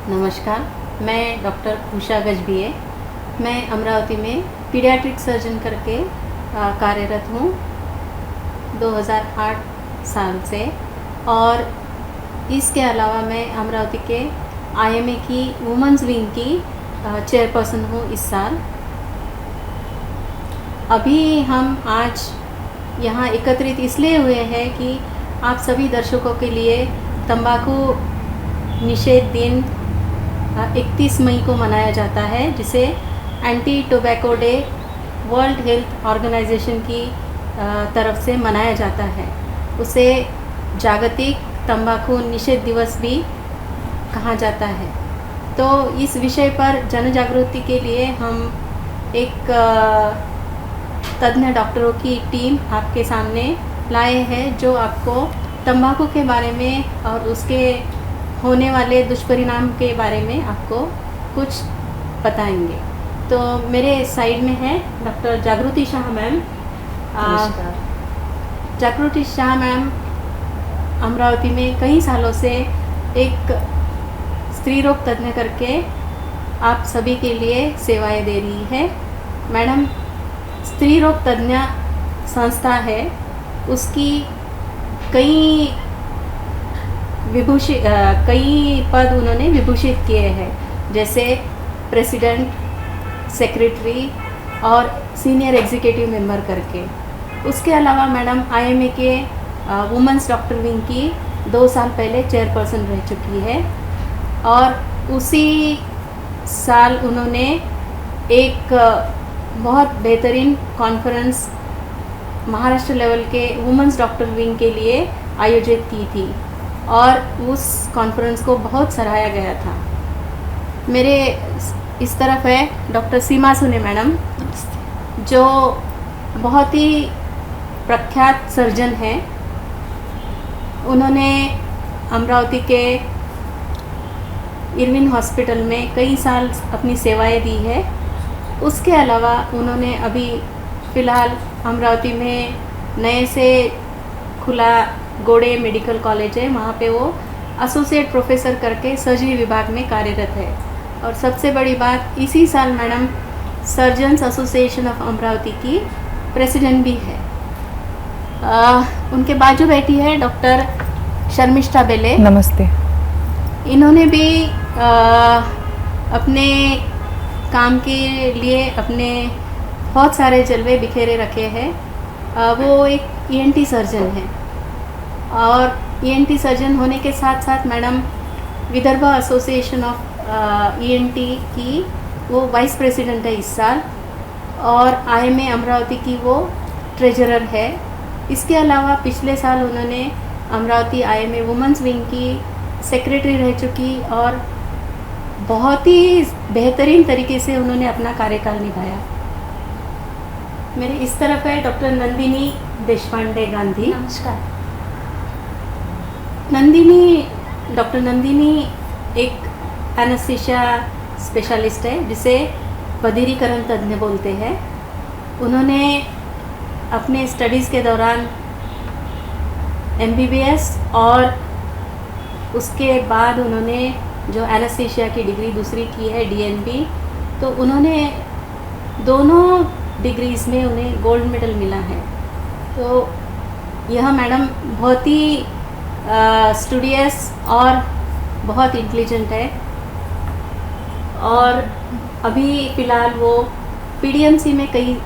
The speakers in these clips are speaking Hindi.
नमस्कार, मैं डॉक्टर उषा गजभिये। मैं अमरावती में पीडियाट्रिक सर्जन करके कार्यरत हूँ 2008 साल से। और इसके अलावा मैं अमरावती के आईएमए की वुमेंस विंग की चेयरपर्सन हूँ इस साल। अभी हम आज यहाँ एकत्रित इसलिए हुए हैं कि आप सभी दर्शकों के लिए तंबाकू निषेध दिन 31 मई को मनाया जाता है, जिसे anti tobacco day world health organization की तरफ से मनाया जाता है। उसे जागतिक तंबाकू निषेध दिवस भी कहा जाता है। तो इस विषय पर जन जागृति के लिए हम एक तज्ञ डॉक्टरों की टीम आपके सामने लाए हैं, जो आपको तंबाकू के बारे में और उसके होने वाले दुष्परिणाम के बारे में आपको कुछ बताएंगे। तो मेरे साइड में है डॉक्टर जागृति शाह मैम। जागृति शाह मैम अमरावती में कई सालों से एक स्त्री रोग तज्ञ करके आप सभी के लिए सेवाएं दे रही है। मैडम स्त्री रोग तज्ञ संस्था है, उसकी कई पद उन्होंने विभूषित किए हैं, जैसे प्रेसिडेंट, सेक्रेटरी और सीनियर एग्जीक्यूटिव मेंबर करके। उसके अलावा मैडम आईएमए के वुमेंस डॉक्टर विंग की 2 साल पहले चेयरपर्सन रह चुकी है। और उसी साल उन्होंने एक बहुत बेहतरीन कॉन्फ्रेंस महाराष्ट्र लेवल के वुमेंस डॉक्टर विंग के लिए आयोजित की थी और उस कॉन्फ्रेंस को बहुत सराहा गया था। मेरे इस तरफ है डॉक्टर सीमा सुने मैडम, जो बहुत ही प्रख्यात सर्जन हैं। उन्होंने अमरावती के इरविन हॉस्पिटल में कई साल अपनी सेवाएं दी है। उसके अलावा उन्होंने अभी फ़िलहाल अमरावती में नए से खुला गोड़े मेडिकल कॉलेज है, वहाँ पे वो एसोसिएट प्रोफेसर करके सर्जरी विभाग में कार्यरत है। और सबसे बड़ी बात, इसी साल madam surgeons association of Amravati की प्रेसिडेंट भी है। उनके बाजू बैठी है डॉक्टर शर्मिष्ठा बेले। नमस्ते। इन्होंने भी अपने काम के लिए अपने बहुत सारे जलवे बिखेरे रखे हैं। वो एक ईएनटी सर्जन है और ईएनटी सर्जन होने के साथ साथ madam Vidarbha association of ENT की वो वाइस प्रेसिडेंट है इस साल। और आईएमए अमरावती की वो ट्रेजरर है। इसके अलावा पिछले साल उन्होंने अमरावती आईएमए वुमेंस विंग की सेक्रेटरी रह चुकी और बहुत ही बेहतरीन तरीके से उन्होंने अपना कार्यकाल निभाया। मेरे इस तरफ है डॉक्टर नंदिनी देशपांडे गांधी। नमस्कार। डॉक्टर नंदिनी एक एनेस्थीसिया स्पेशलिस्ट है, जिसे बधिरीकरण तज्ञ बोलते हैं। उन्होंने अपने स्टडीज़ के दौरान एमबीबीएस और उसके बाद उन्होंने जो एनेस्थीसिया की डिग्री दूसरी की है डीएनबी, तो उन्होंने दोनों डिग्रीज़ में उन्हें गोल्ड मेडल मिला है। तो यह मैडम बहुत ही स्टूडियस और बहुत इंटेलिजेंट है। और अभी फ़िलहाल वो पीडीएमसी में कई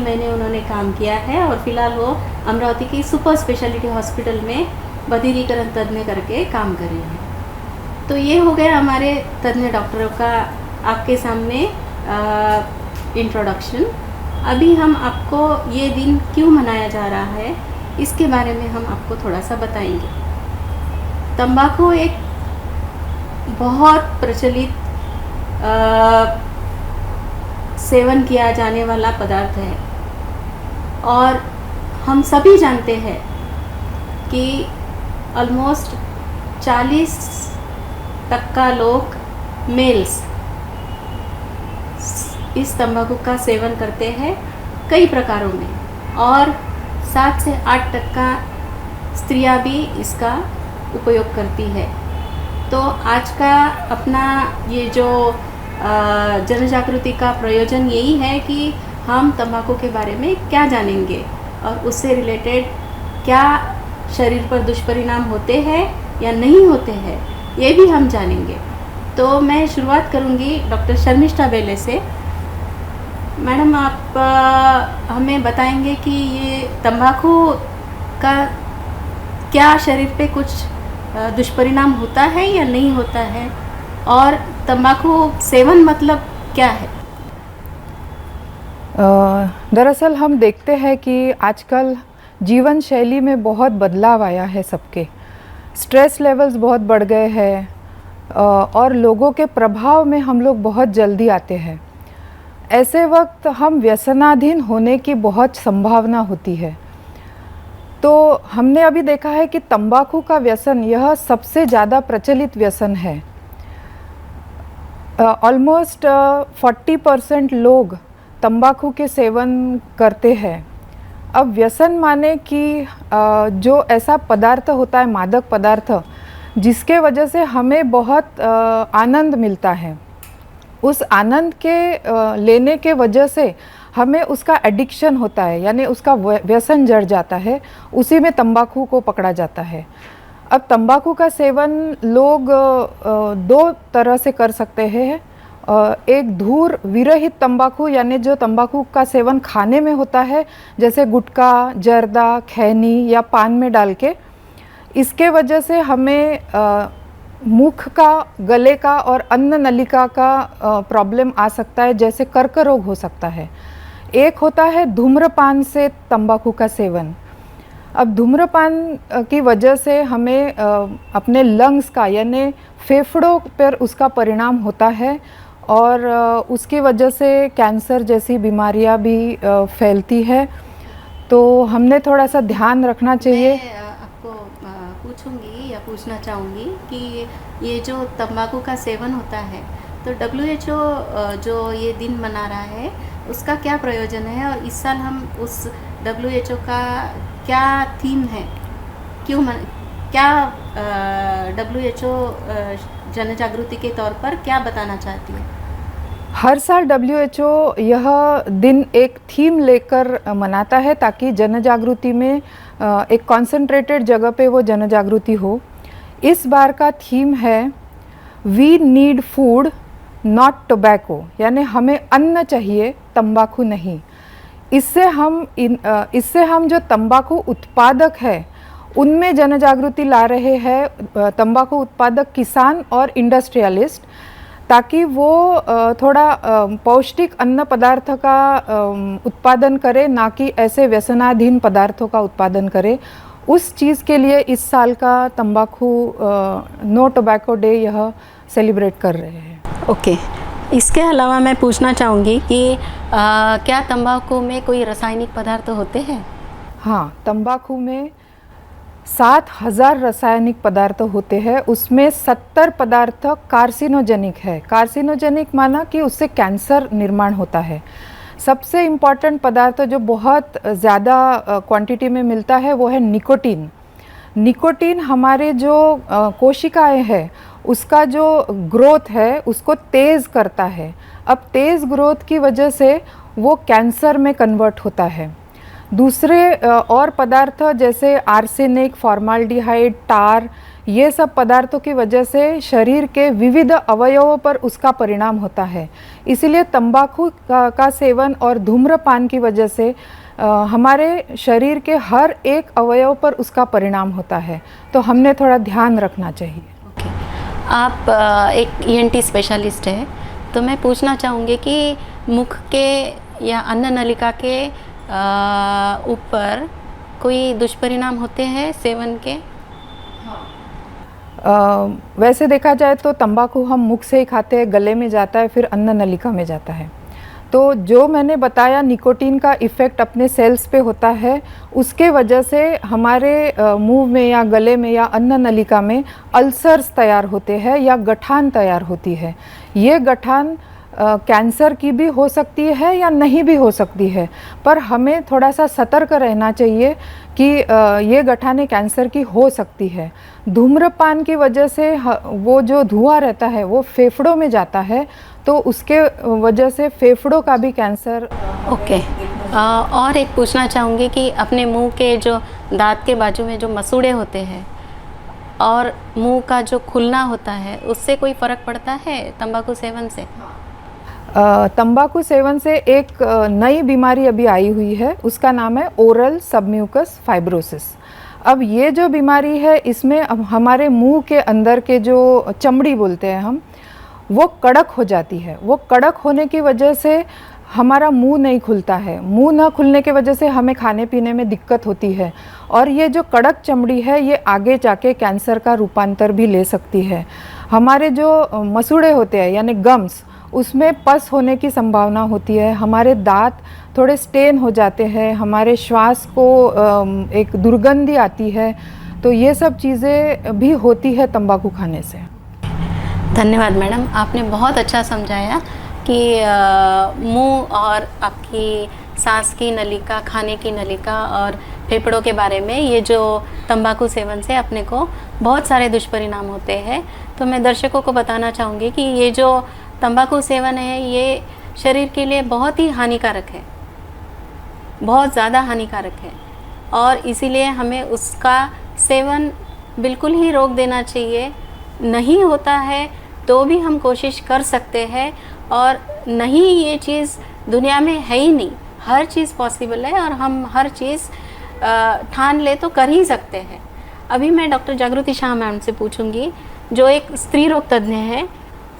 महीने उन्होंने काम किया है और फ़िलहाल वो अमरावती की सुपर स्पेशलिटी हॉस्पिटल में बधिरीकरण तज्ञ करके काम कर रही हैं। तो ये हो गया हमारे तज्ञ डॉक्टरों का आपके सामने इंट्रोडक्शन। अभी हम आपको ये दिन क्यों मनाया जा रहा है, इसके बारे में हम आपको थोड़ा सा बताएंगे। तंबाकू एक बहुत प्रचलित सेवन किया जाने वाला पदार्थ है और हम सभी जानते हैं कि ऑलमोस्ट 40% लोग मेल्स इस तंबाकू का सेवन करते हैं कई प्रकारों में, और 7 से 8% स्त्रियां भी इसका उपयोग करती है। तो आज का अपना ये जो जन जागृति का प्रयोजन यही है कि हम तंबाकू के बारे में क्या जानेंगे और उससे रिलेटेड क्या शरीर पर दुष्परिणाम होते हैं या नहीं होते हैं, ये भी हम जानेंगे। तो मैं शुरुआत करूंगी डॉक्टर शर्मिष्ठा बेले से। मैडम, आप हमें बताएंगे कि ये तंबाकू का क्या शरीर पे कुछ दुष्परिणाम होता है या नहीं होता है, और तंबाकू सेवन मतलब क्या है? दरअसल हम देखते हैं कि आजकल जीवन शैली में बहुत बदलाव आया है। सबके स्ट्रेस लेवल्स बहुत बढ़ गए हैं और लोगों के प्रभाव में हम लोग बहुत जल्दी आते हैं। ऐसे वक्त हम व्यसनाधीन होने की बहुत संभावना होती है। तो हमने अभी देखा है कि तंबाकू का व्यसन यह सबसे ज़्यादा प्रचलित व्यसन है। ऑलमोस्ट 40% लोग तंबाकू के सेवन करते हैं। अब व्यसन माने कि जो ऐसा पदार्थ होता है, मादक पदार्थ, जिसके वजह से हमें बहुत आनंद मिलता है। उस आनंद के लेने के वजह से हमें उसका एडिक्शन होता है, यानी उसका व्यसन जड़ जाता है। उसी में तंबाकू को पकड़ा जाता है। अब तंबाकू का सेवन लोग दो तरह से कर सकते हैं। एक धूर विरहित तंबाकू, यानी जो तंबाकू का सेवन खाने में होता है, जैसे गुटखा, जर्दा, खैनी या पान में डाल के। इसके वजह से हमें मुख का, गले का और अन्न नलिका का प्रॉब्लम आ सकता है, जैसे कर्क रोग हो सकता है। एक होता है धूम्रपान से तंबाकू का सेवन। अब धूम्रपान की वजह से हमें अपने लंग्स का, यानी फेफड़ों पर उसका परिणाम होता है और उसकी वजह से कैंसर जैसी बीमारियां भी फैलती है। तो हमने थोड़ा सा ध्यान रखना चाहिए। मैं आपको पूछूंगी या पूछना चाहूँगी कि ये जो तंबाकू का सेवन होता है, तो WHO जो ये दिन मना रहा है, उसका क्या प्रयोजन है, और इस साल हम उस WHO का क्या थीम है, क्या WHO जन जागृति के तौर पर क्या बताना चाहती है? हर साल WHO यह दिन एक थीम लेकर मनाता है, ताकि जन जागृति में एक कॉन्सेंट्रेटेड जगह पे वो जन जागृति हो। इस बार का थीम है we need food not tobacco, यानी हमें अन्न चाहिए, तंबाकू नहीं। इससे हम जो तंबाकू उत्पादक है उनमें जन जागृति ला रहे हैं, तंबाकू उत्पादक किसान और इंडस्ट्रियलिस्ट, ताकि वो थोड़ा पौष्टिक अन्न पदार्थ का उत्पादन करे, ना कि ऐसे व्यसनाधीन पदार्थों का उत्पादन करे। उस चीज़ के लिए इस साल का तंबाकू नो टोबैको डे यह सेलिब्रेट कर रहे हैं। ओके। इसके अलावा मैं पूछना चाहूँगी कि क्या तंबाकू में कोई रासायनिक पदार्थ होते हैं? हाँ, तंबाकू में 7000 रासायनिक पदार्थ होते हैं। उसमें 70 पदार्थ कार्सिनोजेनिक है। कार्सिनोजेनिक माना कि उससे कैंसर निर्माण होता है। सबसे इम्पॉर्टेंट पदार्थ जो बहुत ज़्यादा क्वांटिटी में मिलता है वो है निकोटीन। निकोटीन हमारे जो कोशिकाएं हैं उसका जो ग्रोथ है उसको तेज़ करता है। अब तेज़ ग्रोथ की वजह से वो कैंसर में कन्वर्ट होता है। दूसरे और पदार्थ जैसे आर्सेनिक, फॉर्माल्डिहाइड, टार, ये सब पदार्थों की वजह से शरीर के विविध अवयवों पर उसका परिणाम होता है। इसीलिए तंबाकू का सेवन और धूम्रपान की वजह से हमारे शरीर के हर एक अवयव पर उसका परिणाम होता है। तो हमने थोड़ा ध्यान रखना चाहिए। ओके। आप एक ENT स्पेशलिस्ट है, तो मैं पूछना चाहूँगी कि मुख के या अन्न नलिका के ऊपर कोई दुष्परिणाम होते हैं सेवन के? वैसे देखा जाए तो तंबाकू हम मुख से ही खाते हैं, गले में जाता है, फिर अन्न नलिका में जाता है। तो जो मैंने बताया निकोटीन का इफ़ेक्ट अपने सेल्स पे होता है, उसके वजह से हमारे मुंह में या गले में या अन्न नलिका में अल्सर्स तैयार होते हैं या गठान तैयार होती है। ये गठान कैंसर की भी हो सकती है या नहीं भी हो सकती है, पर हमें थोड़ा सा सतर्क रहना चाहिए कि ये गठाने कैंसर की हो सकती है। धूम्रपान की वजह से वो जो धुआं रहता है वो फेफड़ों में जाता है, तो उसके वजह से फेफड़ों का भी कैंसर। ओके। और एक पूछना चाहूँगी कि अपने मुंह के जो दांत के बाजू में जो मसूड़े होते हैं और मुंह का जो खुलना होता है, उससे कोई फ़र्क पड़ता है तंबाकू सेवन से? तंबाकू सेवन से एक नई बीमारी अभी आई हुई है, उसका नाम है ओरल सबम्यूकस फाइब्रोसिस। अब ये जो बीमारी है, इसमें अब हमारे मुंह के अंदर के जो चमड़ी बोलते हैं हम, वो कड़क हो जाती है। वो कड़क होने की वजह से हमारा मुंह नहीं खुलता है। मुंह न खुलने की वजह से हमें खाने पीने में दिक्कत होती है, और ये जो कड़क चमड़ी है ये आगे जाके कैंसर का रूपांतर भी ले सकती है। हमारे जो मसूड़े होते हैं यानी गम्स, उसमें पस होने की संभावना होती है। हमारे दांत थोड़े स्टेन हो जाते हैं, हमारे श्वास को एक दुर्गंधी आती है। तो ये सब चीज़ें भी होती है तंबाकू खाने से। धन्यवाद मैडम, आपने बहुत अच्छा समझाया कि मुंह और आपकी सांस की नलिका, खाने की नलिका और फेफड़ों के बारे में, ये जो तंबाकू सेवन से अपने को बहुत सारे दुष्परिणाम होते हैं। तो मैं दर्शकों को बताना चाहूँगी कि ये जो तंबाकू सेवन है ये शरीर के लिए बहुत ही हानिकारक है, बहुत ज़्यादा हानिकारक है, और इसीलिए हमें उसका सेवन बिल्कुल ही रोक देना चाहिए। नहीं होता है तो भी हम कोशिश कर सकते हैं, और नहीं, ये चीज़ दुनिया में है ही नहीं। हर चीज़ पॉसिबल है और हम हर चीज़ ठान ले तो कर ही सकते हैं। अभी मैं डॉक्टर जागृति शाह मैम से पूछूंगी, जो एक स्त्री रोग तज्ञ है।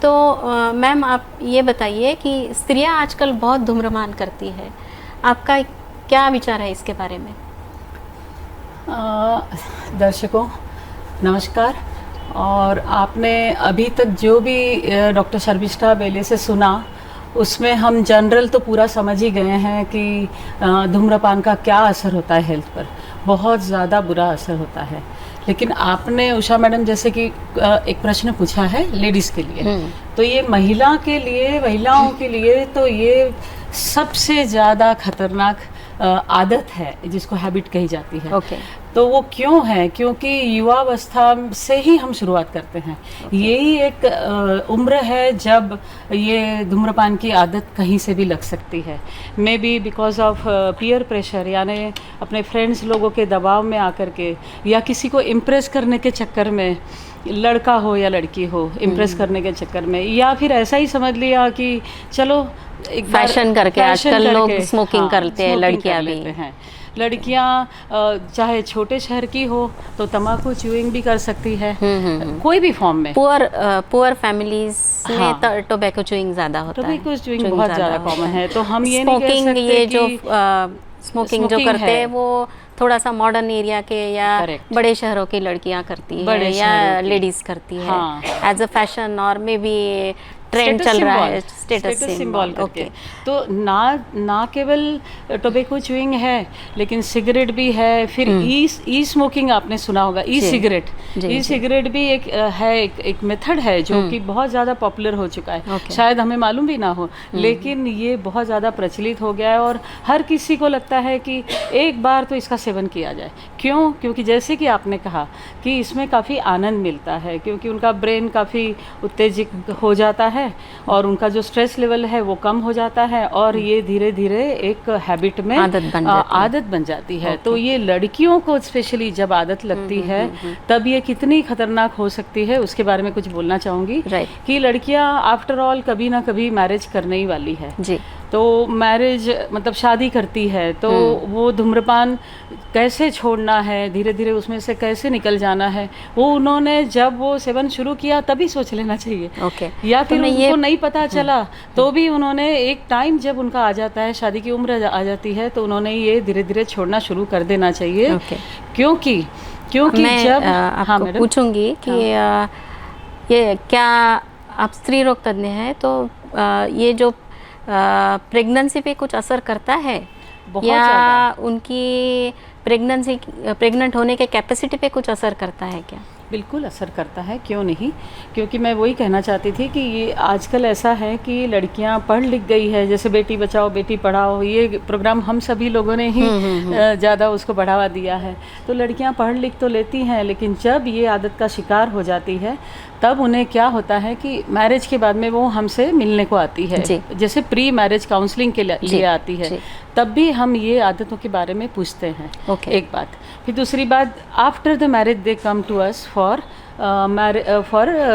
तो मैम, आप ये बताइए कि स्त्रियां आजकल बहुत धूम्रपान करती है, आपका क्या विचार है इसके बारे में? दर्शकों नमस्कार। और आपने अभी तक जो भी डॉक्टर शर्मिष्ठा बेले से सुना, उसमें हम जनरल तो पूरा समझ ही गए हैं कि धूम्रपान का क्या असर होता है हेल्थ पर। बहुत ज़्यादा बुरा असर होता है। लेकिन आपने उषा मैडम जैसे कि एक प्रश्न पूछा है लेडीज़ के लिए, तो ये महिलाओं के लिए तो ये सबसे ज़्यादा खतरनाक आदत है, जिसको हैबिट कही जाती है। तो वो क्यों है? क्योंकि युवावस्था से ही हम शुरुआत करते हैं। यही एक उम्र है जब ये धूम्रपान की आदत कहीं से भी लग सकती है। May be because of peer pressure, यानी अपने फ्रेंड्स लोगों के दबाव में आकर के, या किसी को इम्प्रेस करने के चक्कर में, लड़का हो या लड़की हो, इम्प्रेस करने के चक्कर में, या फिर ऐसा ही समझ लिया कि चलो एक फैशन करके आजकल लोग स्मोकिंग करते हैं, लड़कियां भी हैं। लड़कियां चाहे छोटे शहर की हो तो तंबाकू च्यूइंग भी कर सकती है, कोई भी फॉर्म में। पुअर फैमिलीज में टोबैको च्यूइंग ज़्यादा होता है, टोबैको च्यूइंग बहुत ज़्यादा कॉमन है। तो हम ये नहीं कह सकते ये जो स्मोकिंग जो करते हैं वो थोड़ा सा मॉडर्न एरिया के या बड़े शहरों की लड़कियां करती है या लेडीज करती है एज अ फैशन, और मे बी ट्रेंड चल रहा है, स्टेटस सिंबल करके। तो ना केवल टोबैको च्यूइंग है, लेकिन सिगरेट भी है। फिर ई स्मोकिंग आपने सुना होगा, ई सिगरेट भी एक मेथड है जो कि बहुत ज़्यादा पॉपुलर हो चुका है। शायद हमें मालूम भी ना हो, लेकिन ये बहुत ज़्यादा प्रचलित हो गया है और हर किसी को लगता है कि एक बार तो इसका सेवन किया जाए। क्यों? क्योंकि जैसे कि आपने कहा कि इसमें काफ़ी आनंद मिलता है, क्योंकि उनका ब्रेन काफ़ी उत्तेजित हो जाता है और उनका जो स्ट्रेस लेवल है वो कम हो जाता है, और ये धीरे धीरे एक हैबिट में आदत बन जाती है। तो ये लड़कियों को स्पेशली जब आदत लगती है तब ये कितनी खतरनाक हो सकती है, उसके बारे में कुछ बोलना चाहूँगी। कि लड़कियाँ आफ्टर ऑल कभी ना कभी मैरिज करने ही वाली है जी। तो मैरिज मतलब शादी करती है, तो वो धूम्रपान कैसे छोड़ना है, धीरे धीरे उसमें से कैसे निकल जाना है, वो उन्होंने जब वो सेवन शुरू किया तभी सोच लेना चाहिए। या फिर उनको नहीं पता चला तो भी उन्होंने एक टाइम जब उनका आ जाता है, शादी की उम्र आ जाती है, तो उन्होंने ये धीरे धीरे छोड़ना शुरू कर देना चाहिए। क्योंकि मैं जब आपको पूछूंगी कि ये क्या आप स्त्री रोग तज्ञ हैं, तो ये जो प्रेगनेंसी पे कुछ असर करता है या उनकी प्रेगनेंट होने के कैपेसिटी पे कुछ असर करता है क्या? बिल्कुल असर करता है, क्यों नहीं। क्योंकि मैं वही कहना चाहती थी कि ये आजकल ऐसा है कि लड़कियां पढ़ लिख गई है, जैसे बेटी बचाओ बेटी पढ़ाओ, ये प्रोग्राम हम सभी लोगों ने ही ज़्यादा उसको बढ़ावा दिया है। तो लड़कियां पढ़ लिख तो लेती हैं, लेकिन जब ये आदत का शिकार हो जाती है तब उन्हें क्या होता है कि मैरिज के बाद में वो हमसे मिलने को आती है, जैसे प्री मैरिज काउंसलिंग के लिए आती है, तब भी हम ये आदतों के बारे में पूछते हैं। एक बात। फिर दूसरी बात, after the marriage they come to us for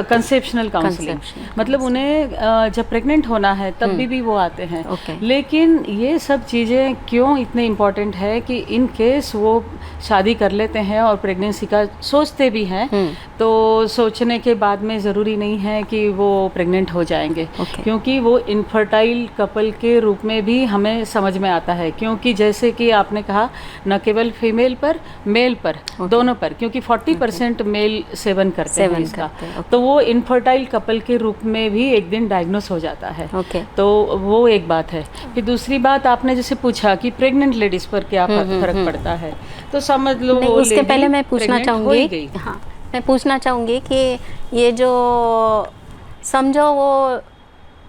conceptional counselling, मतलब उन्हें जब प्रेग्नेंट होना है तब भी वो आते हैं। लेकिन ये सब चीज़ें क्यों इतने इम्पॉर्टेंट है कि इन केस वो शादी कर लेते हैं और प्रेगनेंसी का सोचते भी हैं, तो सोचने के बाद में ज़रूरी नहीं है कि वो प्रेग्नेंट हो जाएंगे, क्योंकि वो इनफर्टाइल कपल के रूप में भी हमें समझ में आता है। क्योंकि जैसे कि आपने कहा, न केवल फीमेल पर, मेल पर, दोनों पर, क्योंकि 40% मेल सेवन करते हैं इसका, तो वो इनफर्टाइल कपल के रूप में भी एक दिन डायग्नोस हो जाता है। तो वो एक बात है। फिर दूसरी बात, आपने जैसे पूछा कि प्रेग्नेंट लेडीज पर क्या फर्क पड़ता है, तो समझ लो उसके पहले मैं पूछना चाहूँगी, हाँ मैं पूछना चाहूँगी कि ये जो समझो वो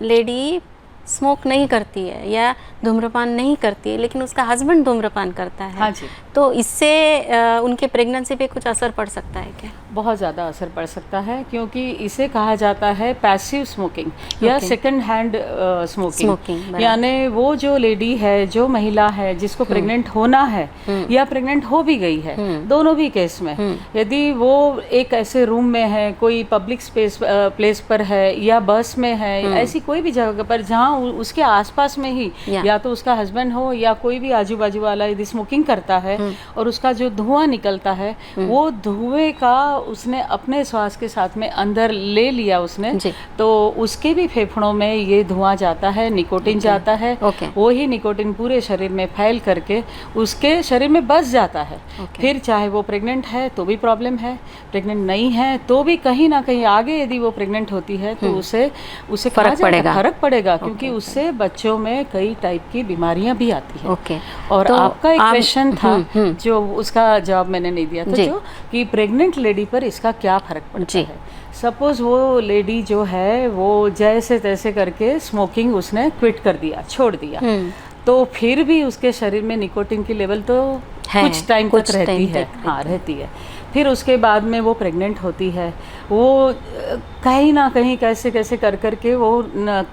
लेडी स्मोक नहीं करती है या धूम्रपान नहीं करती है, लेकिन उसका हस्बैंड धूम्रपान करता है, हाँ जी, तो इससे उनके प्रेगनेंसी पे कुछ असर पड़ सकता है क्या? बहुत ज़्यादा असर पड़ सकता है, क्योंकि इसे कहा जाता है पैसिव स्मोकिंग या सेकंड हैंड स्मोकिंग। यानी वो जो लेडी है, जो महिला है जिसको प्रेग्नेंट होना है या प्रेग्नेंट हो भी गई है, दोनों भी केस में, यदि वो एक ऐसे रूम में है, कोई पब्लिक प्लेस पर है या बस में है, ऐसी कोई भी जगह पर जहाँ उसके आसपास में ही या तो उसका हस्बैंड हो या कोई भी आजू बाजू वाला यदि स्मोकिंग करता है और उसका जो धुआं निकलता है, वो धुएं का उसने अपने श्वास के साथ में अंदर ले लिया उसने, तो उसके भी फेफड़ों में ये धुआं जाता है, निकोटिन जाता है, वो ही निकोटिन पूरे शरीर में फैल करके उसके शरीर में बस जाता है। फिर चाहे वो प्रेग्नेंट है तो भी प्रॉब्लम है, प्रेग्नेंट नहीं है तो भी कहीं ना कहीं आगे यदि वो प्रेग्नेंट होती है तो उसे फर्क पड़ेगा, क्योंकि उससे बच्चों में कई टाइप की बीमारियां भी आती है। और तो आपका एक क्वेश्चन था जो उसका जवाब मैंने नहीं दिया था, जो कि प्रेग्नेंट लेडी पर इसका क्या फर्क पड़ता है। सपोज वो लेडी जो है वो जैसे तैसे करके स्मोकिंग उसने क्विट कर दिया, छोड़ दिया, तो फिर भी उसके शरीर में निकोटिन की लेवल तो कुछ टाइम तक रहती है, हाँ रहती है। फिर उसके बाद में वो प्रेग्नेंट होती है, वो कहीं ना कहीं कैसे कैसे कर करके वो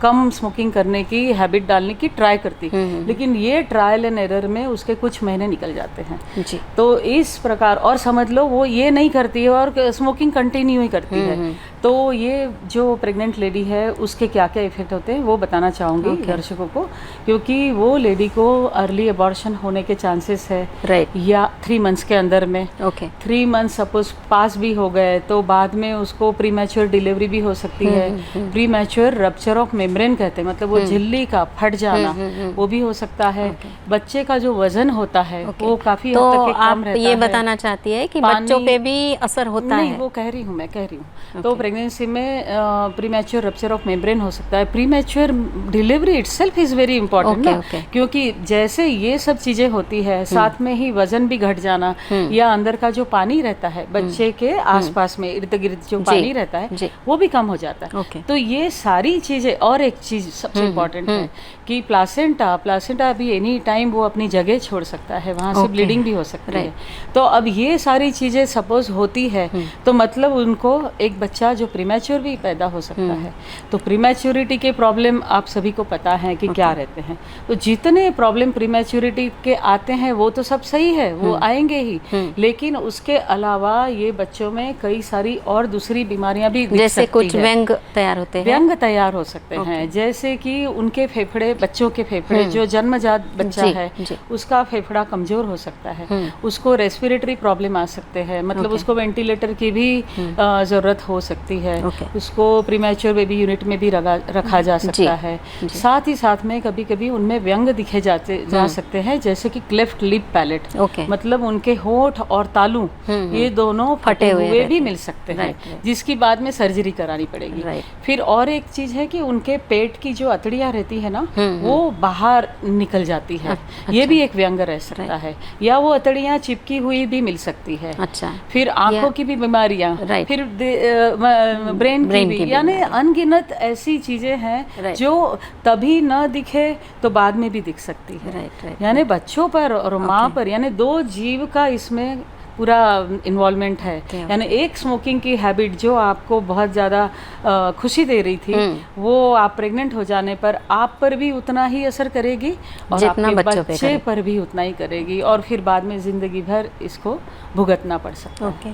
कम स्मोकिंग करने की हैबिट डालने की ट्राई करती, लेकिन ये ट्रायल एंड एरर में उसके कुछ महीने निकल जाते हैं जी। तो इस प्रकार, और समझ लो वो ये नहीं करती है और स्मोकिंग कंटिन्यू ही करती है, तो ये जो प्रेग्नेंट लेडी है उसके क्या क्या इफेक्ट होते हैं वो बताना चाहूँगी दर्शकों को, क्योंकि वो लेडी को अर्ली अबॉर्शन होने के चांसेस है, या 3 मंथ्स के अंदर में। 3 मंथ सपोज पास भी हो गए तो बाद में उसको प्री मैच्योर डिलीवरी भी हो सकती है। Pre mature rupture of membrane कहते हैं, मतलब वो झिल्ली का फट जाना, वो भी हो सकता है। बच्चे का जो वजन होता है वो काफी हद तक कम रहता है। ये बताना चाहती है कि बच्चों पे भी असर होता है? नहीं, वो कह रही हूँ। तो प्रेगनेंसी में प्रीमैच्योर रप्चर ऑफ मेम्ब्रेन हो सकता है। Premature delivery itself is very important ना, क्योंकि जैसे ये सब चीजें होती है, साथ में ही वजन भी घट जाना, या अंदर का जो पानी रहता है बच्चे के आसपास में इर्द गिर्द जो पानी रहता है वो भी कम हो जाता है। तो ये सारी चीजें, और एक चीज सबसे इम्पोर्टेंट है कि प्लासेंटा भी एनी टाइम वो अपनी जगह छोड़ सकता है, वहाँ से ब्लीडिंग भी हो सकती है। तो अब ये सारी चीजें सपोज होती है तो मतलब उनको एक बच्चा जो प्रीमैच्योर भी पैदा हो सकता है। तो प्रीमैच्योरिटी के प्रॉब्लम आप सभी को पता है कि क्या रहते हैं। तो जितने प्रॉब्लम प्रीमैच्योरिटी के आते हैं वो तो सब सही है, वो आएंगे ही, लेकिन उसके अलावा ये बच्चों में कई सारी और दूसरी बीमारियां भी दिख जैसे सकती कुछ है। व्यंग तैयार होते हैं, व्यंग तैयार हो सकते हैं, जैसे कि उनके फेफड़े, बच्चों के फेफड़े, जो जन्मजात बच्चा है उसका फेफड़ा कमजोर हो सकता है, उसको रेस्पिरेटरी प्रॉब्लम आ सकते हैं, मतलब उसको वेंटिलेटर की भी जरूरत हो सकती सकती है, Okay. उसको प्रीमैच्योर बेबी यूनिट में भी रखा जा सकता है। साथ ही साथ में कभी कभी उनमें व्यंग दिखे जा सकते हैं, जैसे कि क्लेफ्ट लिप पैलेट, Okay. मतलब उनके होठ और तालू ये दोनों फटे हुए भी मिल सकते हैं, जिसकी बाद में सर्जरी करानी पड़ेगी। फिर और एक चीज़ है कि उनके पेट की जो अतड़ियाँ रहती है ना, वो बाहर निकल जाती है। ये भी एक व्यंग रह सकता है, या वो अतड़ियाँ चिपकी हुई भी मिल सकती है। अच्छा। फिर आंखों की भी बीमारियां, फिर ब्रेन की भी, यानी अनगिनत ऐसी चीजें हैं जो तभी न दिखे तो बाद में भी दिख सकती है। यानी बच्चों पर और माँ पर, यानी दो जीव का इसमें पूरा इन्वॉल्वमेंट है। यानी एक स्मोकिंग की हैबिट जो आपको बहुत ज़्यादा खुशी दे रही थी, वो आप प्रेग्नेंट हो जाने पर आप पर भी उतना ही असर करेगी और आपके बच्चे पर भी उतना ही करेगी, और फिर बाद में ज़िंदगी भर इसको भुगतना पड़ सकता है। ओके,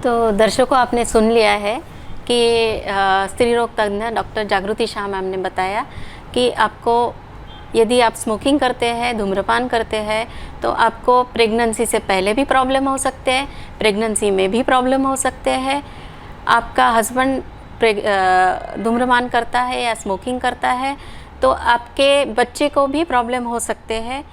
तो दर्शकों आपने सुन लिया है कि स्त्री रोग तज्ञ डॉक्टर जागृति शाह मैम ने बताया कि आपको यदि आप स्मोकिंग करते हैं, धूम्रपान करते हैं, तो आपको प्रेगनेंसी से पहले भी प्रॉब्लम हो सकते हैं, प्रेगनेंसी में भी प्रॉब्लम हो सकते हैं। आपका हस्बैंड धूम्रपान करता है या स्मोकिंग करता है तो आपके बच्चे को भी प्रॉब्लम हो सकते हैं,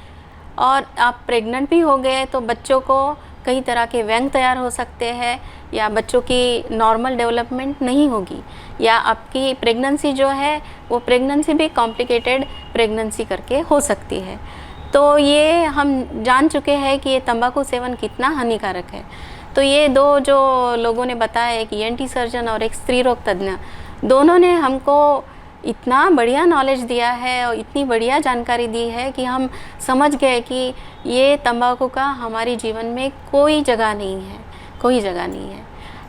और आप प्रेग्नेंट भी हो गए तो बच्चों को कई तरह के व्यंग तैयार हो सकते हैं, या बच्चों की नॉर्मल डेवलपमेंट नहीं होगी, या आपकी प्रेगनेंसी जो है वो प्रेगनेंसी भी कॉम्प्लिकेटेड प्रेगनेंसी करके हो सकती है। तो ये हम जान चुके हैं कि ये तंबाकू सेवन कितना हानिकारक है। तो ये दो जो लोगों ने बताया, एक ENT सर्जन और एक स्त्री रोग तज्ञ, दोनों ने हमको इतना बढ़िया नॉलेज दिया है और इतनी बढ़िया जानकारी दी है कि हम समझ गए कि ये तंबाकू का हमारे जीवन में कोई जगह नहीं है, कोई जगह नहीं है।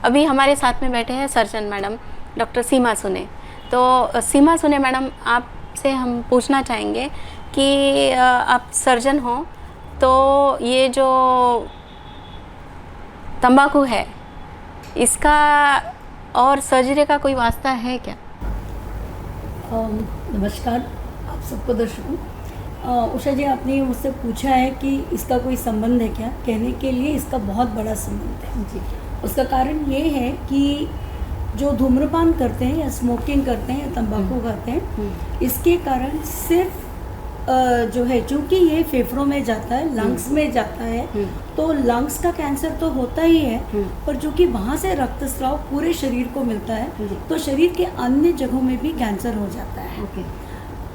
अभी हमारे साथ में बैठे हैं सर्जन मैडम डॉक्टर सीमा सुने। तो सीमा सुने मैडम, आपसे हम पूछना चाहेंगे कि आप सर्जन हो, तो ये जो तंबाकू है इसका और सर्जरी का कोई वास्ता है क्या? नमस्कार आप सबको दर्शकों। उषा जी, आपने मुझसे पूछा है कि इसका कोई संबंध है क्या। कहने के लिए इसका बहुत बड़ा संबंध है जी। उसका कारण ये है कि जो धूम्रपान करते हैं या स्मोकिंग करते हैं या तंबाकू खाते हैं, इसके कारण सिर्फ जो है, चूँकि ये फेफड़ों में जाता है, लंग्स में जाता है, तो लंग्स का कैंसर तो होता ही है, पर चूँकि वहाँ से रक्तस्राव पूरे शरीर को मिलता है, तो शरीर के अन्य जगहों में भी कैंसर हो जाता है।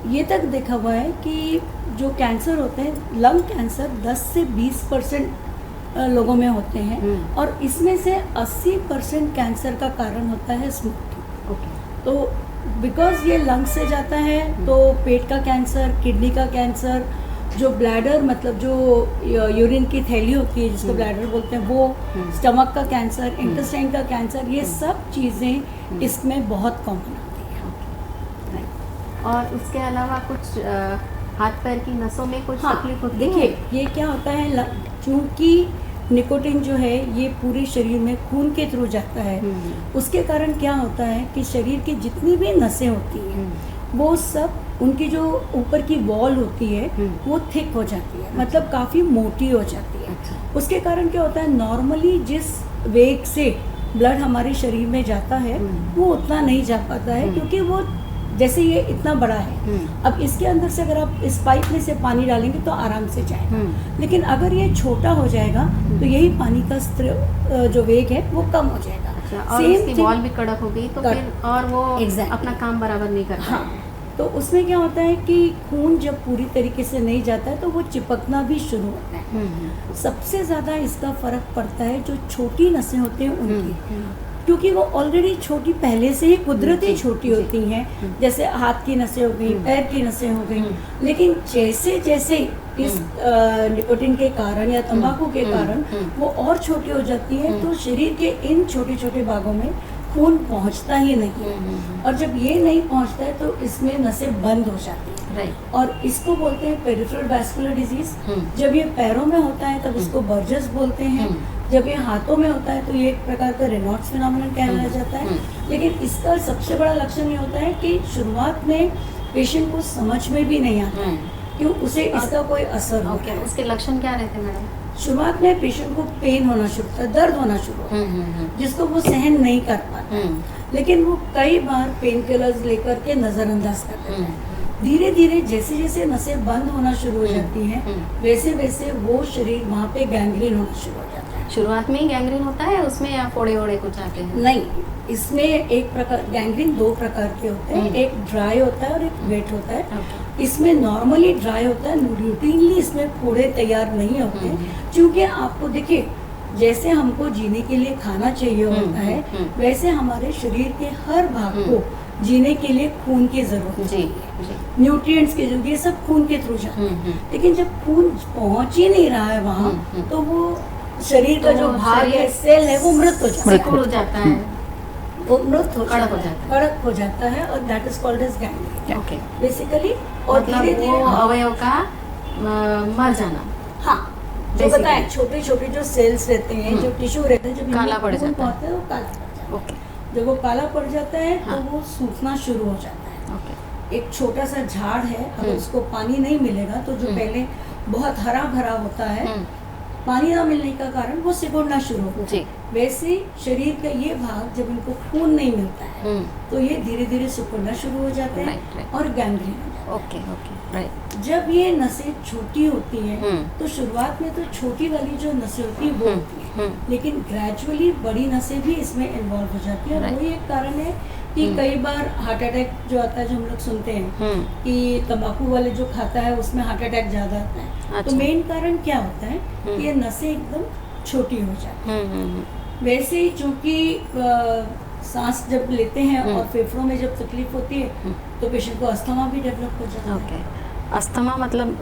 ये तक देखा हुआ है कि जो कैंसर होते हैं, लंग कैंसर 10 से 20% लोगों में होते हैं, और इसमें से 80% कैंसर का कारण होता है स्मोकिंग। तो बिकॉज ये लंग्स से जाता है, तो पेट का कैंसर, किडनी का कैंसर, जो ब्लैडर मतलब जो यूरिन की थैली होती है जिसको ब्लैडर बोलते हैं, वो, स्टमक का कैंसर, इंटेस्टाइन का कैंसर, ये सब चीज़ें इसमें बहुत कॉमन आती हैं। और उसके अलावा कुछ हाथ पैर की नसों में कुछ तकलीफ होती है? देखिए, ये क्या होता है, चूँकि निकोटिन जो है ये पूरे शरीर में खून के थ्रू जाता है, उसके कारण क्या होता है कि शरीर की जितनी भी नसें होती हैं वो सब, उनकी जो ऊपर की वॉल होती है वो थिक हो जाती है, मतलब काफ़ी मोटी हो जाती है। उसके कारण क्या होता है, नॉर्मली जिस वेग से ब्लड हमारे शरीर में जाता है वो उतना नहीं जा पाता है, क्योंकि वो जैसे ये इतना बड़ा है, अब इसके अंदर से अगर आप इस पाइप में से पानी डालेंगे तो आराम से जाएगा, लेकिन अगर ये छोटा हो जाएगा तो यही पानी का जो वेग है वो कम हो जाएगा। और इसकी वॉल भी कड़क हो गई तो फिर और वो अपना काम बराबर नहीं करता। हाँ, तो उसमें क्या होता है कि खून जब पूरी तरीके से नहीं जाता है तो वो चिपकना भी शुरू होता है। सबसे ज़्यादा इसका फर्क पड़ता है जो छोटी नसें होती हैं उनकी, क्योंकि वो ऑलरेडी छोटी पहले से ही कुदरती छोटी होती हैं, जैसे हाथ की नसें हो गई, पैर की नसें हो गई, लेकिन जैसे जैसे इस निकोटिन के कारण या तंबाकू के कारण वो और छोटी हो जाती है, तो शरीर के इन छोटे छोटे भागों में खून पहुंचता ही नहीं है, और जब ये नहीं पहुंचता है तो इसमें नसें बंद हो जाती हैं, और इसको बोलते हैं पेरिफेरल वैस्कुलर डिजीज। जब ये पैरों में होता है तब इसको बर्जस बोलते हैं, जब ये हाथों में होता है तो ये एक प्रकार का रेनॉल्ड्स फिनोमेनन कहलाया जाता है। लेकिन इसका सबसे बड़ा लक्षण ये होता है कि शुरुआत में पेशेंट को समझ में भी नहीं आता है कि उसे इसका कोई असर हो गया। उसके लक्षण क्या रहते हैं मैडम? शुरुआत में पेशेंट को पेन होना शुरू होता है, दर्द होना शुरू होता है, जिसको वो सहन नहीं कर पाता है। लेकिन वो कई बार पेन किलर्स लेकर के नज़रअंदाज कर देते हैं। धीरे धीरे जैसे जैसे नसें बंद होना शुरू हो जाती हैं वैसे वैसे वो शरीर वहाँ पे गैंग्रीन होना शुरू हो जाता है। शुरुआत में ही गैंग्रीन होता है उसमें, या फोड़े वोड़े कुछ आते हैं? नहीं, इसमें एक प्रकार गैंग्रीन दो प्रकार के होते हैं, एक ड्राई होता है और एक वेट होता है। इसमें नॉर्मली ड्राई होता है, रूटीनली इसमें फोड़े तैयार नहीं होते, क्योंकि आपको देखिए जैसे हमको जीने के लिए खाना चाहिए होता है वैसे हमारे शरीर के हर भाग को जीने के लिए खून की जरूरत है, न्यूट्रिएंट्स की जरूरत, ये सब खून के थ्रू जाते हैं। लेकिन जब खून पहुंच ही नहीं रहा है वहाँ तो वो शरीर का जो भाग है, सेल है, वो मृत हो जाता है, वो मृत हो कड़क हो जाता है। कड़क हो जाता है और that is called as gangrene okay, basically. और धीरे धीरे वो अवयव का मर जाना। हाँ, जो बताए छोटे छोटे जो सेल्स रहते हैं, जो टिश्यू रहते हैं, जो काला पड़ खून जाता है। पहुंचता है वो काला पड़ जाता है। ओके जब वो काला पड़ जाता है हाँ। तो वो सूखना शुरू हो जाता है। ओके, एक छोटा सा झाड़ है, अगर उसको पानी नहीं मिलेगा तो जो पहले बहुत हरा भरा होता है, पानी ना मिलने का कारण वो सिकुड़ना शुरू होता है। जी, वैसे शरीर का ये भाग जब इनको खून नहीं मिलता है तो ये धीरे धीरे सिकुड़ना शुरू हो जाते हैं Right. और गैंग्रीन हो जाता है। Okay okay, right. जब ये नसें छोटी होती हैं तो शुरुआत में तो छोटी वाली जो नसें होती हैं वो होती हैं, लेकिन ग्रेजुअली बड़ी नसें भी इसमें इन्वॉल्व हो जाती है। और वही एक कारण है कि कई बार हार्ट अटैक जो आता है, जो हम लोग सुनते हैं कि तंबाकू वाले जो खाता है उसमें हार्ट अटैक ज़्यादा आता है। तो मेन कारण क्या होता है कि ये नसें एकदम छोटी हो जाती हैं। वैसे ही चूँकि सांस जब लेते हैं और फेफड़ों में जब तकलीफ होती है तो पेशेंट को अस्थमा भी डेवलप हो जाता है। ओके, अस्थमा मतलब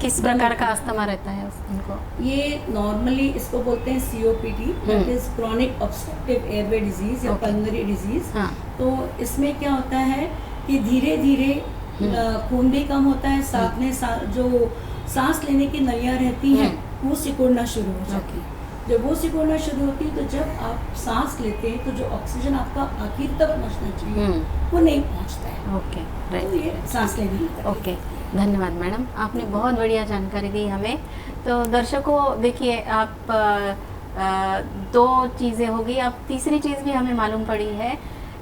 किस प्रकार का अस्थमा रहता है उनको? ये नॉर्मली इसको बोलते हैं COPD, that is chronic obstructive airway disease या पल्मोनरी डिजीज। हाँ। तो इसमें क्या होता है कि धीरे धीरे खून भी कम होता है, साथ में जो सांस लेने की नलियाँ रहती हैं वो सिकुड़ना शुरू हो जाती है। जब वो सिकुड़ना शुरू होती है तो जब आप सांस लेते हैं तो जो ऑक्सीजन आपका आखिर तक पहुंचना चाहिए वो नहीं पहुंचता है। ओके, तो राइट। ये सांस लेने में तकलीफ ओके, धन्यवाद मैडम, आपने बहुत बढ़िया जानकारी दी हमें। तो दर्शकों देखिए, आप दो चीज़ें हो गई, अब तीसरी चीज़ भी हमें मालूम पड़ी है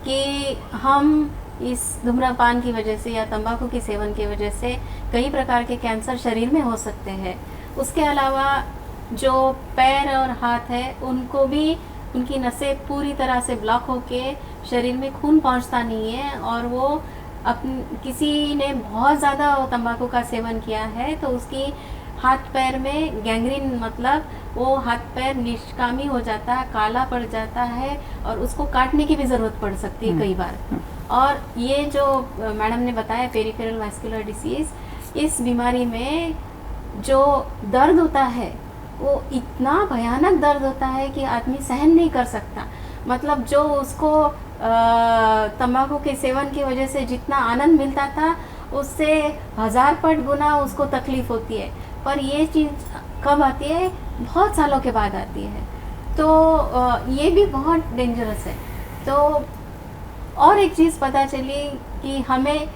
कि हम इस धूम्रपान की वजह से या तंबाकू के सेवन की वजह से कई प्रकार के कैंसर शरीर में हो सकते हैं। उसके अलावा जो पैर और हाथ है उनको भी उनकी नसें पूरी तरह से ब्लॉक होके शरीर में खून पहुंचता नहीं है, और वो किसी ने बहुत ज़्यादा तंबाकू का सेवन किया है तो उसकी हाथ पैर में गैंग्रीन, मतलब वो हाथ पैर निष्कामी हो जाता है, काला पड़ जाता है और उसको काटने की भी ज़रूरत पड़ सकती है कई बार। और ये जो मैडम ने बताया पेरिफेरल वास्कुलर डिसीज़, इस बीमारी में जो दर्द होता है वो इतना भयानक दर्द होता है कि आदमी सहन नहीं कर सकता। मतलब जो उसको तंबाकू के सेवन की वजह से जितना आनंद मिलता था उससे 1000 पट गुना उसको तकलीफ़ होती है। पर ये चीज़ कब आती है? बहुत सालों के बाद आती है। तो ये भी बहुत डेंजरस है। तो और एक चीज़ पता चली कि हमें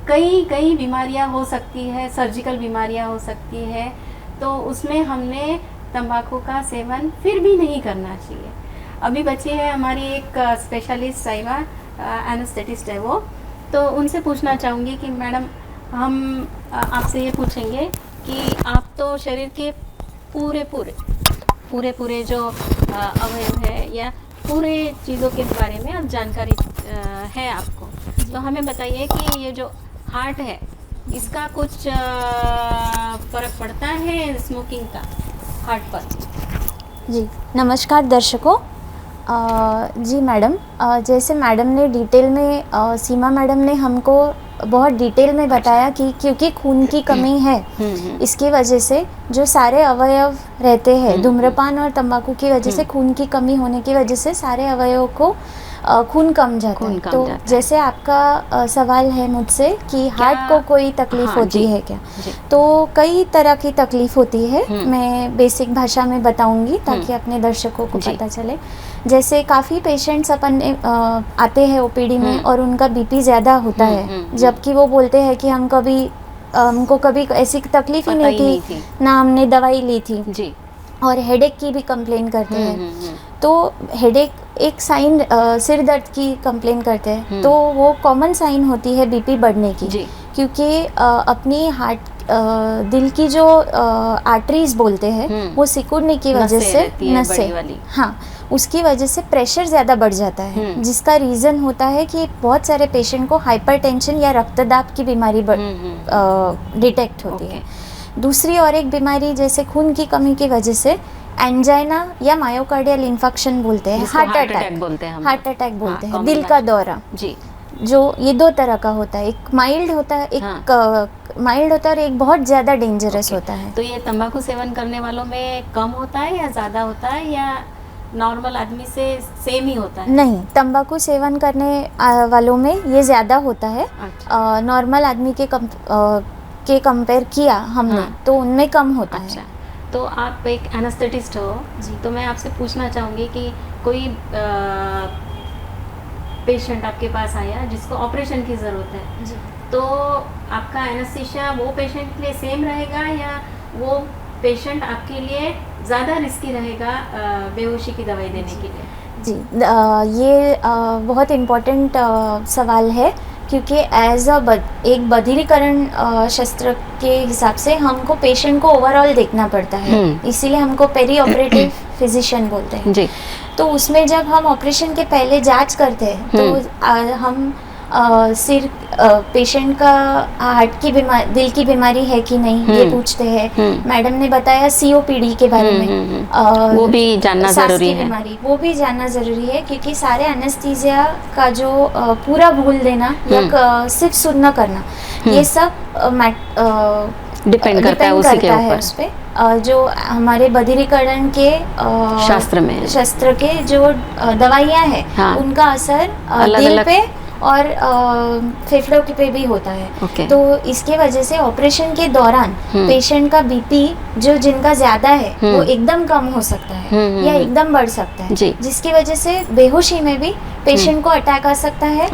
कई बीमारियां हो सकती है, सर्जिकल बीमारियां हो सकती है, तो उसमें हमने तंबाकू का सेवन फिर भी नहीं करना चाहिए। अभी बची है हमारी एक स्पेशलिस्ट साइबा, एनेस्थेटिस्ट है वो, तो उनसे पूछना चाहूँगी कि मैडम, हम आपसे ये पूछेंगे कि आप तो शरीर के पूरे जो अवयव है या पूरे चीज़ों के बारे में अब जानकारी है आपको, तो हमें बताइए कि ये जो हार्ट है इसका कुछ फ़र्क पड़ता है स्मोकिंग का हार्ट पर? जी नमस्कार दर्शकों। जी मैडम, जैसे मैडम ने डिटेल में सीमा मैडम ने हमको बहुत डिटेल में बताया कि क्योंकि खून की कमी है इसकी वजह से जो सारे अवयव रहते हैं धूम्रपान और तंबाकू की वजह से खून की कमी होने की वजह से सारे अवयवों को खून कम जाता है। तो जैसे आपका सवाल है मुझसे कि हार्ट को कोई तकलीफ होती है क्या, तो कई तरह की तकलीफ होती है। मैं बेसिक भाषा में बताऊंगी ताकि अपने दर्शकों को पता चले। जैसे काफ़ी पेशेंट्स अपन आते हैं ओपीडी में और उनका बीपी ज़्यादा होता है, जबकि वो बोलते हैं कि हमको कभी ऐसी तकलीफ ही नहीं थी, ना हमने दवाई ली थी। जी। और हेडेक की भी कंप्लेन करते हैं। तो हेडेक एक साइन, सिर दर्द की कंप्लेन करते हैं तो वो कॉमन साइन होती है बीपी बढ़ने की, क्योंकि अपनी हार्ट दिल की जो आर्टरीज बोलते हैं वो सिकुड़ने की वजह से नसें, हाँ, उसकी वजह से प्रेशर ज़्यादा बढ़ जाता है, जिसका रीज़न होता है कि बहुत सारे पेशेंट को हाइपरटेंशन या रक्तदाब की बीमारी डिटेक्ट होती है। दूसरी और एक बीमारी जैसे खून की कमी की वजह से एंजाइना या मायोकार्डियल इन्फेक्शन बोलते हैं, हार्ट अटैक बोलते हैं, दिल का दौरा जी, जो ये दो तरह का होता है, एक माइल्ड होता है, एक माइल्ड होता है और एक बहुत ज़्यादा डेंजरस होता है। तो ये तंबाकू सेवन करने वालों में कम होता है या ज़्यादा होता है या नॉर्मल आदमी से सेम ही होता है? नहीं, तंबाकू सेवन करने वालों में ये ज़्यादा होता है। नॉर्मल आदमी के कंपेयर किया हमने तो उनमें कम होता है। तो आप एक एनेस्थेटिस्ट हो जी, तो मैं आपसे पूछना चाहूँगी कि कोई पेशेंट आपके पास आया जिसको ऑपरेशन की ज़रूरत है जी, तो आपका एनेस्थीसिया वो पेशेंट के लिए सेम रहेगा या वो पेशेंट आपके लिए ज़्यादा रिस्की रहेगा बेहोशी की दवाई देने के लिए? जी, ये बहुत इम्पोर्टेंट सवाल है, क्योंकि एज एक बधिरीकरण शस्त्र के हिसाब से हमको पेशेंट को ओवरऑल देखना पड़ता है, इसीलिए हमको पेरी ऑपरेटिव फिजिशियन बोलते हैं जी। तो उसमें जब हम ऑपरेशन के पहले जांच करते हैं तो हम सिर पेशेंट का हार्ट की बीमारी, दिल की बीमारी है कि नहीं ये पूछते हैं। मैडम ने बताया COPD के बारे में, वो भी जानना जरूरी है, बीमारी वो भी जानना जरूरी है, क्योंकि सारे एनेस्थीसिया का जो पूरा भूल देना या सिर्फ सुनना करना ये सब डिपेंड करता है उसी के ऊपर, उस पे जो हमारे बधिरीकरण के शस्त्र के जो दवाइयाँ हैं उनका असर दिल पे और फेफड़ों के पे भी होता है। तो इसके वजह से ऑपरेशन के दौरान पेशेंट का बीपी जो जिनका ज़्यादा है वो एकदम कम हो सकता है या एकदम बढ़ सकता है, जिसकी वजह से बेहोशी में भी पेशेंट को अटैक आ सकता है।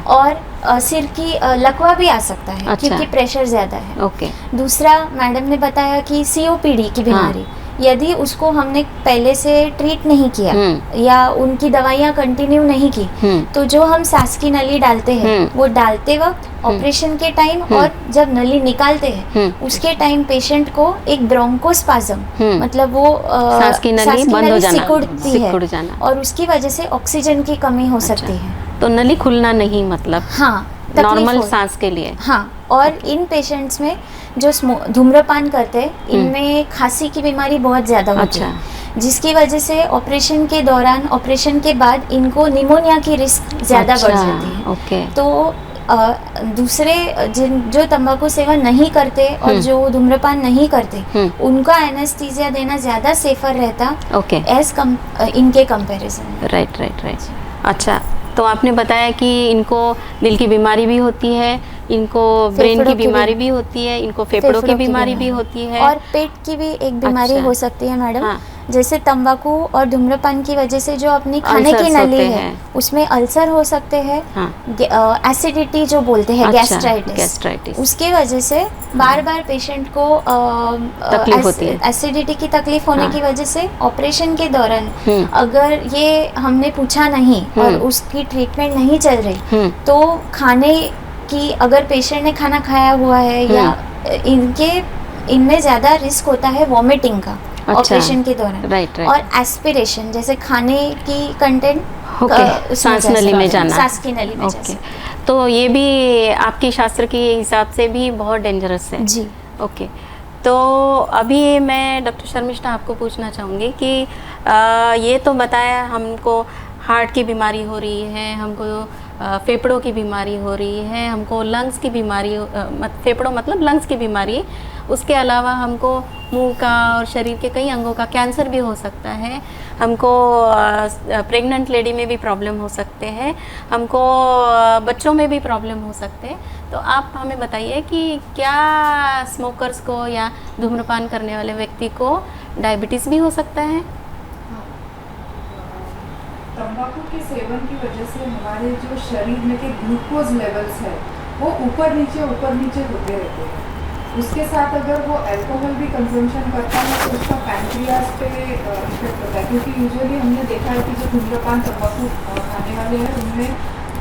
और सिर की लकवा भी आ सकता है क्योंकि प्रेशर ज़्यादा है। दूसरा, मैडम ने बताया कि COPD की बीमारी, यदि उसको हमने पहले से ट्रीट नहीं किया या उनकी दवाइयाँ कंटिन्यू नहीं की तो जो हम सांस की नली डालते हैं वो डालते वक्त ऑपरेशन के टाइम और जब नली निकालते हैं उसके टाइम पेशेंट को एक ब्रोंकोस्पाज्म, मतलब वो सांस की नली बंद हो जाना, सिकुड़ती है और उसकी वजह से ऑक्सीजन की कमी हो सकती है। तो नली खुलना नहीं मतलब नॉर्मल सांस के लिए। और इन पेशेंट्स में जो धूम्रपान करते हैं इनमें खांसी की बीमारी बहुत ज़्यादा होती है, जिसकी वजह से ऑपरेशन के दौरान, ऑपरेशन के बाद इनको निमोनिया की रिस्क ज़्यादा बढ़ जाती है। तो दूसरे जो तंबाकू सेवन नहीं करते और जो धूम्रपान नहीं करते उनका एनेस्थीसिया देना ज़्यादा सेफर रहता एज इनके कंपैरिजन। राइट। अच्छा, तो आपने बताया कि इनको दिल की बीमारी भी होती है, इनको ब्रेन की बीमारी भी होती है, इनको फेफड़ों की बीमारी भी होती है और पेट की भी एक बीमारी हो सकती है मैडम। जैसे तंबाकू और धूम्रपान की वजह से जो अपनी खाने की नली है उसमें अल्सर हो सकते हैं, एसिडिटी जो बोलते हैं, गैस्ट्राइटिस, उसके वजह से बार बार पेशेंट को तकलीफ होती है, एसिडिटी की तकलीफ होने की वजह से ऑपरेशन के दौरान अगर ये हमने पूछा नहीं और उसकी ट्रीटमेंट नहीं चल रही तो खाने की, अगर पेशेंट ने खाना खाया हुआ है या इनमें ज़्यादा रिस्क होता है वॉमिटिंग का ऑपरेशन के दौरान। और एस्पिरेशन, जैसे खाने की कंटेंट सांस नली में जाना, सांस की नली में जाना। तो ये भी आपके शास्त्र के हिसाब से भी बहुत डेंजरस है जी। तो अभी मैं डॉक्टर शर्मिष्ठा आपको पूछना चाहूँगी कि ये तो बताया हमको हार्ट की बीमारी हो रही है, हमको फेफड़ों की बीमारी हो रही है, हमको लंग्स की बीमारी, फेफड़ों मतलब लंग्स की बीमारी, उसके अलावा हमको मुंह का और शरीर के कई अंगों का कैंसर भी हो सकता है, हमको प्रेग्नेंट लेडी में भी प्रॉब्लम हो सकते हैं, हमको बच्चों में भी प्रॉब्लम हो सकते हैं। तो आप हमें बताइए कि क्या स्मोकर्स को या धूम्रपान करने वाले व्यक्ति को डायबिटीज़ भी हो सकता है? तंबाकू के सेवन की वजह से हमारे जो शरीर में के ग्लूकोज लेवल्स है वो ऊपर नीचे होते रहते हैं। उसके साथ अगर वो अल्कोहल भी कंजम्पशन करता है तो उसका पैंक्रियाज पे इफेक्ट होता है, क्योंकि यूजुअली हमने देखा है कि जो धूम्रपान तंबाकू खाने वाले हैं उनमें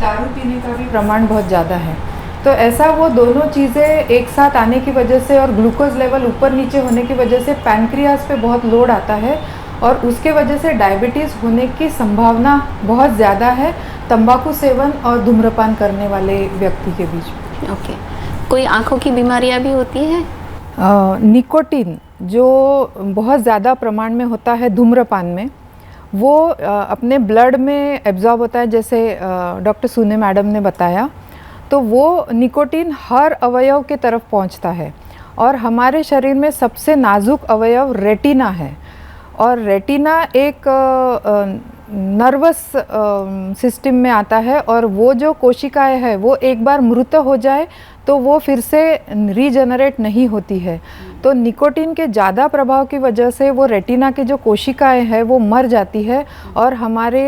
दारू पीने का भी प्रमाण बहुत ज़्यादा है। तो ऐसा वो दोनों चीज़ें एक साथ आने की वजह से और ग्लूकोज लेवल ऊपर नीचे होने की वजह से पैंक्रियाज पे बहुत लोड आता है और उसके वजह से डायबिटीज़ होने की संभावना बहुत ज़्यादा है तंबाकू सेवन और धूम्रपान करने वाले व्यक्ति के बीच। ओके, कोई आँखों की बीमारियाँ भी होती हैं? निकोटीन जो बहुत ज़्यादा प्रमाण में होता है धूम्रपान में, वो अपने ब्लड में एब्जॉर्ब होता है, जैसे डॉक्टर सूने मैडम ने बताया। तो वो निकोटीन हर अवयव के तरफ पहुंचता है और हमारे शरीर में सबसे नाजुक अवयव रेटिना है और रेटिना एक नर्वस सिस्टम में आता है और वो जो कोशिकाएं है वो एक बार मृत हो जाए तो वो फिर से रीजनरेट नहीं होती है। तो निकोटीन के ज़्यादा प्रभाव की वजह से वो रेटिना की जो कोशिकाएं हैं वो मर जाती है और हमारे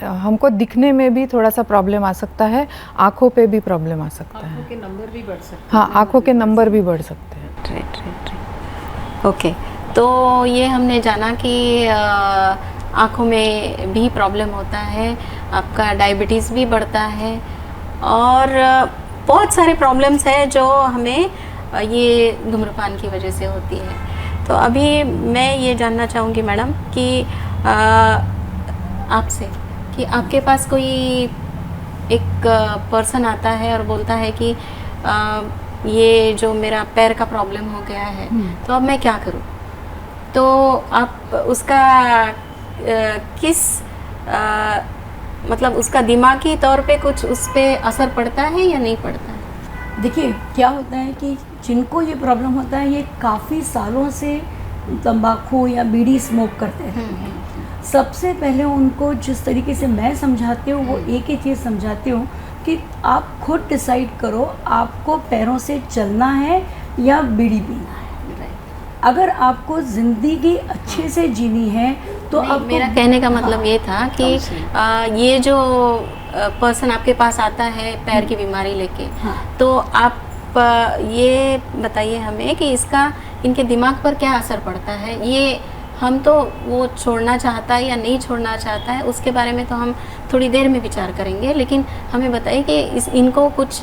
हमको दिखने में भी थोड़ा सा प्रॉब्लम आ सकता है, आँखों पे भी प्रॉब्लम आ सकता है। आँखों के नंबर भी बढ़ सकते हैं। हाँ, आँखों के नंबर भी बढ़ सकते हैं। राइट। ओके, तो ये हमने जाना कि आँखों में भी प्रॉब्लम होता है, आपका डायबिटीज़ भी बढ़ता है और बहुत सारे प्रॉब्लम्स हैं जो हमें ये धूम्रपान की वजह से होती है। तो अभी मैं ये जानना चाहूँगी मैडम कि आपसे कि आपके पास कोई एक पर्सन आता है और बोलता है कि ये जो मेरा पैर का प्रॉब्लम हो गया है तो अब मैं क्या करूँ, तो आप उसका किस मतलब उसका दिमागी तौर पे कुछ उस पर असर पड़ता है या नहीं पड़ता है? देखिए क्या होता है कि जिनको ये प्रॉब्लम होता है ये काफ़ी सालों से तंबाकू या बीड़ी स्मोक करते हैं। सबसे पहले उनको जिस तरीके से मैं समझाती हूँ वो एक ही चीज़ समझाती हूँ कि आप खुद डिसाइड करो आपको पैरों से चलना है या बीड़ी पीना है। अगर आपको ज़िंदगी अच्छे से जीनी है तो अब मेरा कहने का मतलब ये था कि ये जो पर्सन आपके पास आता है पैर की बीमारी लेके, तो आप ये बताइए हमें कि इसका इनके दिमाग पर क्या असर पड़ता है। ये हम तो वो छोड़ना चाहता है या नहीं छोड़ना चाहता है उसके बारे में तो हम थोड़ी देर में विचार करेंगे, लेकिन हमें बताइए कि इनको कुछ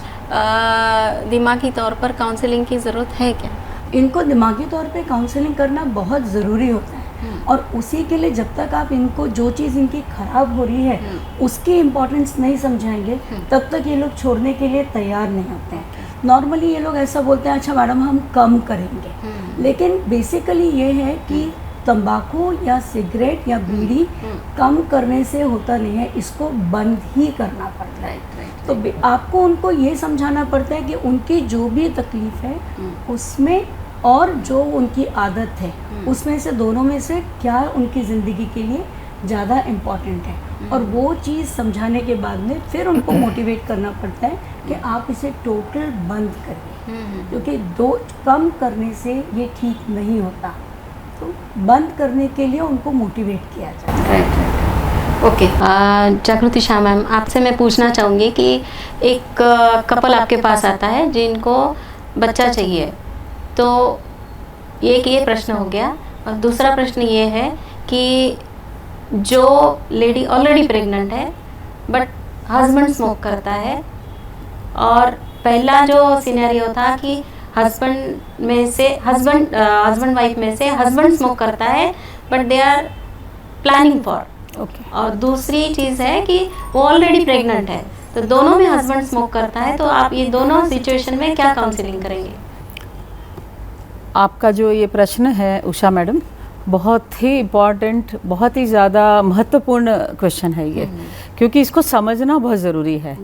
दिमागी तौर पर काउंसलिंग की ज़रूरत है क्या? इनको दिमागी तौर पे काउंसलिंग करना बहुत ज़रूरी होता है और उसी के लिए जब तक आप इनको जो चीज़ इनकी ख़राब हो रही है उसकी इम्पोर्टेंस नहीं समझाएंगे तब तक ये लोग छोड़ने के लिए तैयार नहीं होते हैं। नॉर्मली ये लोग ऐसा बोलते हैं अच्छा मैडम हम कम करेंगे, लेकिन बेसिकली ये है कि तंबाकू या सिगरेट या बीड़ी कम करने से होता नहीं है, इसको बंद ही करना पड़ता है। तो आपको उनको ये समझाना पड़ता है कि उनकी जो भी तकलीफ़ है उसमें और जो उनकी आदत है उसमें से दोनों में से क्या उनकी ज़िंदगी के लिए ज़्यादा इम्पॉर्टेंट है और वो चीज़ समझाने के बाद में फिर उनको मोटिवेट करना पड़ता है कि आप इसे टोटल बंद करिए, क्योंकि दो कम करने से ये ठीक नहीं होता, तो बंद करने के लिए उनको मोटिवेट किया जाता है। ओके, जागृति शाह मैम, आपसे मैं पूछना चाहूँगी कि एक कपल आपके पास आता है जिनको बच्चा चाहिए, तो ये प्रश्न हो गया और दूसरा प्रश्न ये है कि जो लेडी ऑलरेडी प्रेग्नेंट है बट हस्बैंड स्मोक करता है और पहला जो सिनेरियो था कि हस्बैंड वाइफ में से हस्बैंड स्मोक करता है but they are planning for, और दूसरी चीज़ है कि वो ऑलरेडी प्रेग्नेंट है, तो दोनों में हस्बैंड स्मोक करता है, तो आप ये दोनों सिचुएशन में क्या काउंसलिंग करेंगे? आपका जो ये प्रश्न है उषा मैडम, बहुत ही इम्पॉर्टेंट, बहुत ही ज़्यादा महत्वपूर्ण क्वेश्चन है ये, क्योंकि इसको समझना बहुत ज़रूरी है।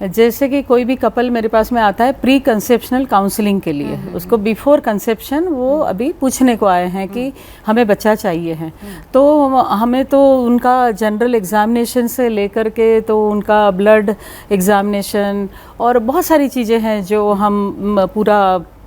जैसे कि कोई भी कपल मेरे पास में आता है प्री कंसेप्शनल काउंसलिंग के लिए, उसको बिफोर कंसेप्शन वो अभी पूछने को आए हैं कि हमें बच्चा चाहिए है, तो हमें तो उनका जनरल एग्जामिनेशन से लेकर के तो उनका ब्लड एग्जामिनेशन और बहुत सारी चीज़ें हैं जो हम पूरा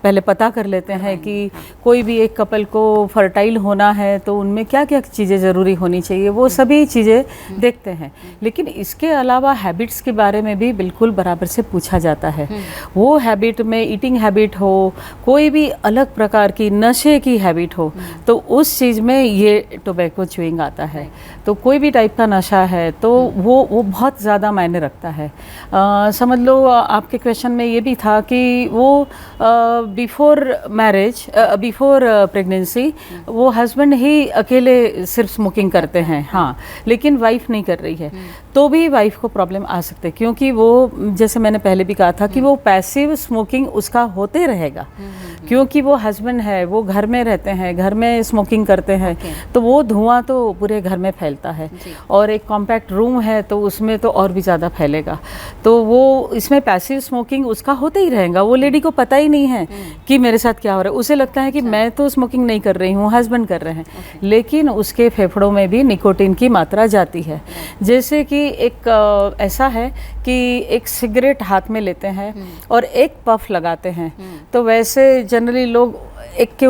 पहले पता कर लेते हैं कि कोई भी एक कपल को फर्टाइल होना है तो उनमें क्या क्या चीज़ें ज़रूरी होनी चाहिए, वो सभी चीज़ें देखते हैं। लेकिन इसके अलावा हैबिट्स के बारे में भी बिल्कुल बराबर से पूछा जाता है। वो हैबिट में ईटिंग हैबिट हो, कोई भी अलग प्रकार की नशे की हैबिट हो, तो उस चीज़ में ये टोबैको च्यूइंग आता है। तो कोई भी टाइप का नशा है तो वो बहुत ज़्यादा मायने रखता है। समझ लो आपके क्वेश्चन में ये भी था कि वो बिफोर मैरिज, बिफोर प्रेगनेंसी वो हस्बैंड ही अकेले सिर्फ स्मोकिंग करते हैं, हाँ, लेकिन वाइफ नहीं कर रही है, तो भी वाइफ को प्रॉब्लम आ सकते हैं, क्योंकि वो जैसे मैंने पहले भी कहा था कि वो पैसिव स्मोकिंग उसका होते रहेगा, क्योंकि वो हस्बैंड है, वो घर में रहते हैं, घर में स्मोकिंग करते हैं, तो वो धुआं तो पूरे घर में फैलता है, और एक कॉम्पैक्ट रूम है तो उसमें तो और भी ज़्यादा फैलेगा। तो वो इसमें पैसिव स्मोकिंग उसका होते ही रहेगा। वो लेडी को पता ही नहीं है कि मेरे साथ क्या हो रहा है, उसे लगता है कि मैं तो स्मोकिंग नहीं कर रही हूँ, हस्बैंड कर रहे हैं, लेकिन उसके फेफड़ों में भी निकोटीन की मात्रा जाती है। जैसे कि एक ऐसा है कि एक सिगरेट हाथ में लेते हैं और एक पफ लगाते हैं, तो वैसे जनरली लोग एक के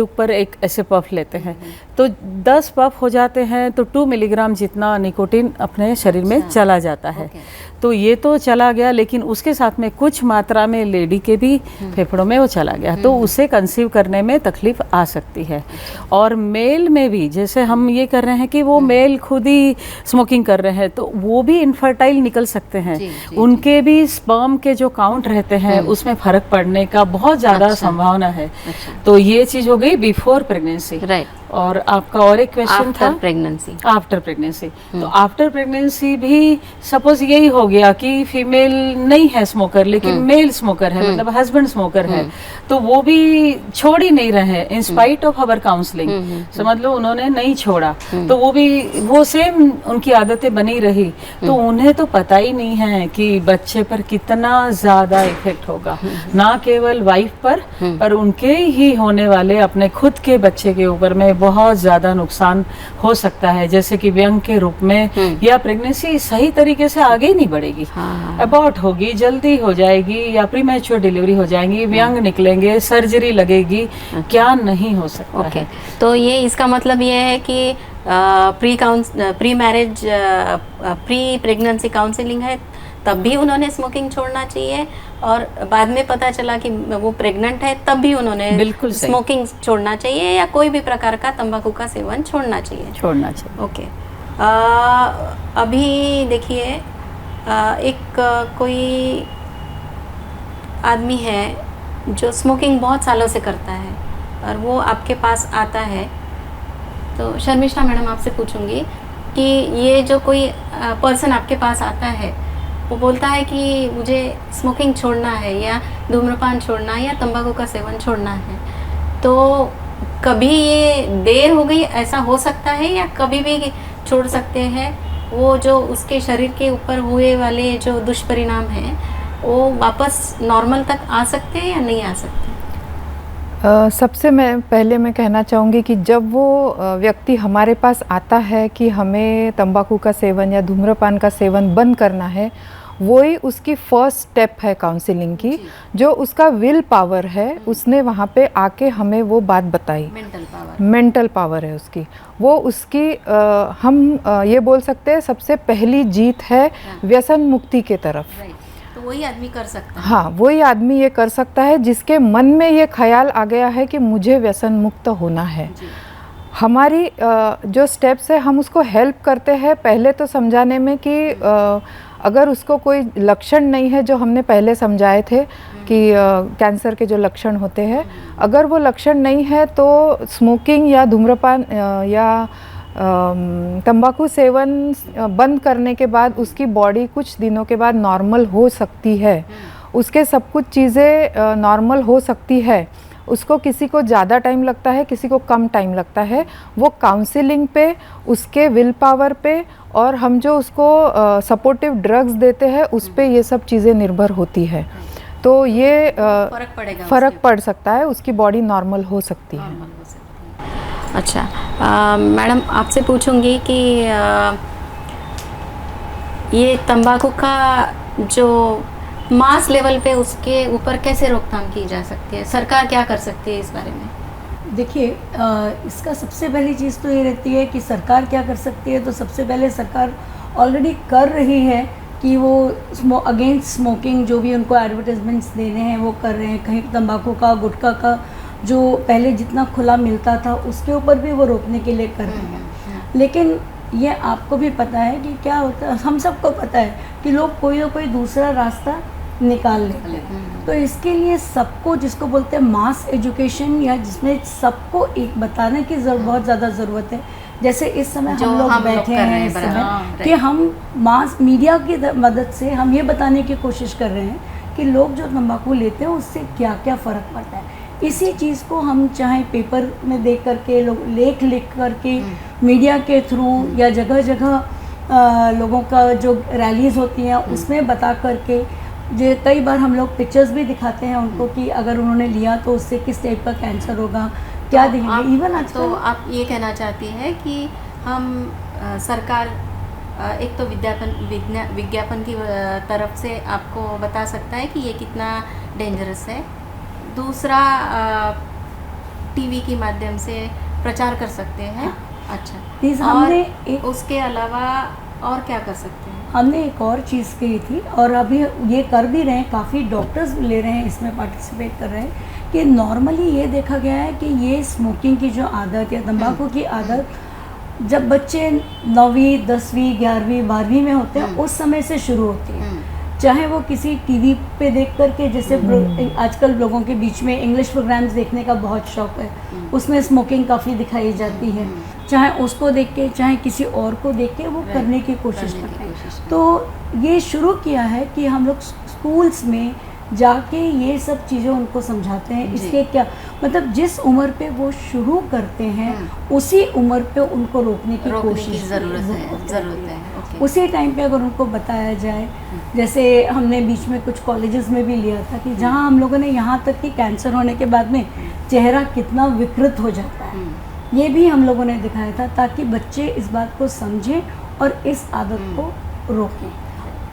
ऊपर एक ऐसे पफ लेते हैं, तो 10 पफ हो जाते हैं तो 2 मिलीग्राम जितना निकोटीन अपने शरीर में चला जाता है। तो ये तो चला गया, लेकिन उसके साथ में कुछ मात्रा में लेडी के भी फेफड़ों में वो चला गया, तो उसे कंसीव करने में तकलीफ आ सकती है। और मेल में भी जैसे हम ये कर रहे हैं कि वो मेल खुद ही स्मोकिंग कर रहे हैं, तो वो भी इनफर्टाइल निकल सकते हैं। उनके भी स्पर्म के जो काउंट रहते हैं उसमें फर्क पड़ने का बहुत ज़्यादा संभावना है। तो ये चीज़ हो गई बिफोर प्रेगनेंसी। राइट। और आपका और एक क्वेश्चन था प्रेगनेंसी। After pregnancy. तो आफ्टर प्रेगनेंसी भी सपोज यही हो गया कि फीमेल नहीं है स्मोकर, लेकिन मेल स्मोकर है, मतलब हस्बैंड स्मोकर है, तो वो भी छोड़ ही नहीं रहे in spite of our counselling. समझ लो उन्होंने नहीं छोड़ा, तो वो भी वो सेम उनकी आदतें बनी रही, तो उन्हें तो पता ही नहीं है कि बच्चे पर कितना ज्यादा इफेक्ट होगा, ना केवल वाइफ पर उनके ही होने वाले अपने खुद के बच्चे के ऊपर में बहुत ज्यादा नुकसान हो सकता है। जैसे कि व्यंग के रूप में, या प्रेगनेंसी सही तरीके से आगे ही नहीं बढ़ेगी, अबॉर्ट होगी, जल्दी हो जाएगी, या प्रीमैच्योर डिलीवरी हो जाएगी, व्यंग निकलेंगे, सर्जरी लगेगी, क्या नहीं हो सकता है। तो ये इसका मतलब ये है कि pre marriage pre pregnancy counselling है, तब भी उन्होंने स्मोकिंग छोड़ना चाहिए, और बाद में पता चला कि वो प्रेग्नेंट है तब भी उन्होंने बिल्कुल स्मोकिंग छोड़ना चाहिए, या कोई भी प्रकार का तंबाकू का सेवन छोड़ना चाहिए। ओके। अभी देखिए, एक कोई आदमी है जो स्मोकिंग बहुत सालों से करता है और वो आपके पास आता है, तो शर्मिष्ठा मैडम आपसे पूछूंगी कि ये जो कोई पर्सन आपके पास आता है, वो बोलता है कि मुझे स्मोकिंग छोड़ना है, या धूम्रपान छोड़ना है, या तंबाकू का सेवन छोड़ना है, तो कभी ये देर हो गई ऐसा हो सकता है, या कभी भी छोड़ सकते हैं? वो जो उसके शरीर के ऊपर हुए वाले जो दुष्परिणाम हैं वो वापस नॉर्मल तक आ सकते हैं या नहीं आ सकते? सबसे पहले मैं कहना चाहूँगी कि जब वो व्यक्ति हमारे पास आता है कि हमें तंबाकू का सेवन या धूम्रपान का सेवन बंद करना है, वही उसकी फर्स्ट स्टेप है काउंसलिंग की। जो उसका विल पावर है, उसने वहाँ पे आके हमें वो बात बताई, मेंटल पावर है उसकी, वो उसकी हम ये बोल सकते हैं सबसे पहली जीत है व्यसन मुक्ति के तरफ। तो वही आदमी कर सकता है। हाँ, वही आदमी ये कर सकता है जिसके मन में ये ख्याल आ गया है कि मुझे व्यसन मुक्त होना है। हमारी जो स्टेप्स है, हम उसको हेल्प करते हैं पहले तो समझाने में कि अगर उसको कोई लक्षण नहीं है, जो हमने पहले समझाए थे कि कैंसर के जो लक्षण होते हैं, अगर वो लक्षण नहीं है तो स्मोकिंग या धूम्रपान या तंबाकू सेवन बंद करने के बाद उसकी बॉडी कुछ दिनों के बाद नॉर्मल हो सकती है, उसके सब कुछ चीज़ें नॉर्मल हो सकती है। उसको किसी को ज़्यादा टाइम लगता है, किसी को कम टाइम लगता है। वो काउंसलिंग पे, उसके विल पावर पे, और हम जो उसको सपोर्टिव ड्रग्स देते हैं उस पे ये सब चीज़ें निर्भर होती है। तो ये फ़र्क पड़ सकता है, उसकी बॉडी नॉर्मल हो सकती है। अच्छा, मैडम आपसे पूछूंगी कि ये तंबाकू का जो मास लेवल पे उसके ऊपर कैसे रोकथाम की जा सकती है? सरकार क्या कर सकती है इस बारे में? देखिए, इसका सबसे पहली चीज़ तो ये रहती है कि सरकार क्या कर सकती है। तो सबसे पहले सरकार ऑलरेडी कर रही है कि वो अगेंस्ट स्मोकिंग जो भी उनको एडवर्टाइजमेंट्स देने हैं वो कर रहे हैं। कहीं तंबाकू का, गुटखा का जो पहले जितना खुला मिलता था उसके ऊपर भी वो रोकने के लिए कर रहे हैं। लेकिन ये आपको भी पता है कि क्या होता है, हम सबको पता है कि लोग कोई ना कोई दूसरा रास्ता निकाल लेते हैं। तो इसके लिए सबको, जिसको बोलते हैं मास एजुकेशन, या जिसमें सबको एक बताने की बहुत ज़्यादा ज़रूरत है। जैसे इस समय हम लोग बैठे हैं इस समय कि हम मास मीडिया की मदद से हम ये बताने की कोशिश कर रहे हैं कि लोग जो तंबाकू लेते हैं उससे क्या क्या फ़र्क पड़ता है। इसी चीज़ को हम चाहे पेपर में देख करके, लोग लेख लिख करके, मीडिया के थ्रू, या जगह जगह लोगों का जो रैलीज़ होती हैं उसमें बता करके, जो कई बार हम लोग पिक्चर्स भी दिखाते हैं उनको कि अगर उन्होंने लिया तो उससे किस टाइप का कैंसर होगा, क्या देंगे। इवन आज तो आप ये कहना चाहती है कि हम सरकार एक तो विज्ञापन की तरफ से आपको बता सकता है कि ये कितना डेंजरस है, दूसरा टीवी के माध्यम से प्रचार कर सकते हैं। हाँ। अच्छा, हमने उसके अलावा और क्या कर सकते हैं? हमने एक और चीज़ की थी और अभी ये कर भी रहे हैं, काफ़ी डॉक्टर्स ले रहे हैं, इसमें पार्टिसिपेट कर रहे हैं कि नॉर्मली ये देखा गया है कि ये स्मोकिंग की जो आदत या तंबाकू की आदत जब बच्चे 9वीं 10वीं 11वीं 12वीं में होते हैं उस समय से शुरू होती है। चाहे वो किसी टीवी पे देख करके, जैसे आजकल लोगों के बीच में इंग्लिश प्रोग्राम्स देखने का बहुत शौक है, उसमें स्मोकिंग काफ़ी दिखाई जाती है, चाहे उसको देख के चाहे किसी और को देख के वो करने की कोशिश करते हैं। तो ये शुरू किया है कि हम लोग स्कूल्स में जाके ये सब चीज़ें उनको समझाते हैं। इसके क्या मतलब, जिस उम्र पे वो शुरू करते हैं उसी उम्र पे उनको रोकने की कोशिश ज़रूरत है। उसी टाइम पे अगर उनको बताया जाए, जैसे हमने बीच में कुछ कॉलेजेस में भी लिया था कि जहाँ हम लोगों ने यहाँ तक कि कैंसर होने के बाद में चेहरा कितना विकृत हो जाता है, ये भी हम लोगों ने दिखाया था ताकि बच्चे इस बात को समझें और इस आदत को रोकें।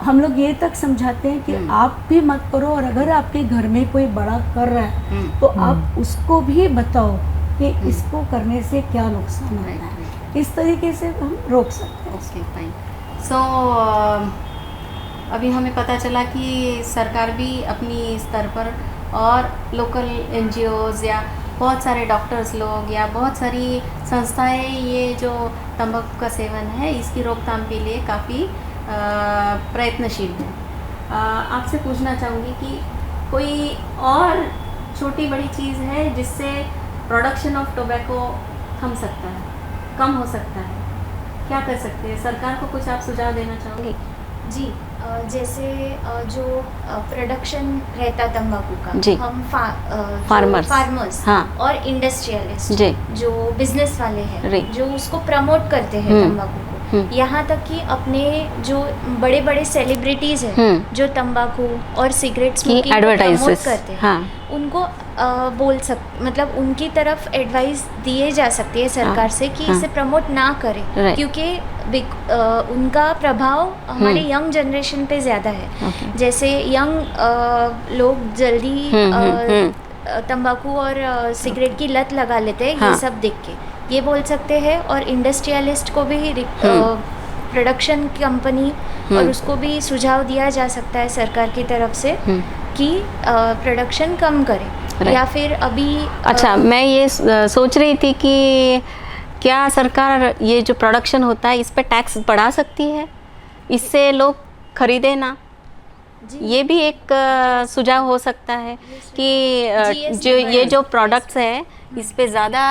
हम लोग ये तक समझाते हैं कि आप भी मत करो, और अगर आपके घर में कोई बड़ा कर रहा है तो आप उसको भी बताओ कि इसको करने से क्या नुकसान होता है। इस तरीके से हम रोक सकते हैं। Okay, fine. सो अभी हमें पता चला कि सरकार भी अपनी स्तर पर और लोकल NGOs या बहुत सारे डॉक्टर्स लोग या बहुत सारी संस्थाएं ये जो तंबाकू का सेवन है इसकी रोकथाम के लिए काफ़ी प्रयत्नशील है। आपसे पूछना चाहूँगी कि कोई और छोटी बड़ी चीज़ है जिससे प्रोडक्शन ऑफ टोबैको थम सकता है, कम हो सकता है? क्या कर सकते हैं? सरकार को कुछ आप सुझाव देना चाहोगे? जी, जैसे जो प्रोडक्शन रहता तंबाकू का, जी, हम फार्मर्स हाँ, और इंडस्ट्रियलिस्ट जो बिजनेस वाले हैं जो उसको प्रमोट करते हैं तंबाकू को, यहाँ तक कि अपने जो बड़े बड़े सेलिब्रिटीज़ हैं जो तंबाकू और सिगरेट स्मोकिंग प्रमोट करते हैं, उनको मतलब उनकी तरफ एडवाइस दिए जा सकती है सरकार से कि इसे प्रमोट ना करें, क्योंकि उनका प्रभाव हमारे यंग जनरेशन पे ज़्यादा है। जैसे यंग लोग जल्दी तंबाकू और सिगरेट की लत लगा लेते हैं, ये सब देख के ये बोल सकते हैं। और इंडस्ट्रियलिस्ट को भी प्रोडक्शन कंपनी और उसको भी सुझाव दिया जा सकता है सरकार की तरफ से कि प्रोडक्शन कम करें। या फिर अभी अच्छा, मैं ये सोच रही थी कि क्या सरकार ये जो प्रोडक्शन होता है इस पे टैक्स बढ़ा सकती है, इससे लोग खरीदे ना? ये भी एक सुझाव हो सकता है कि जो ये जो प्रोडक्ट्स हैं इस पे ज़्यादा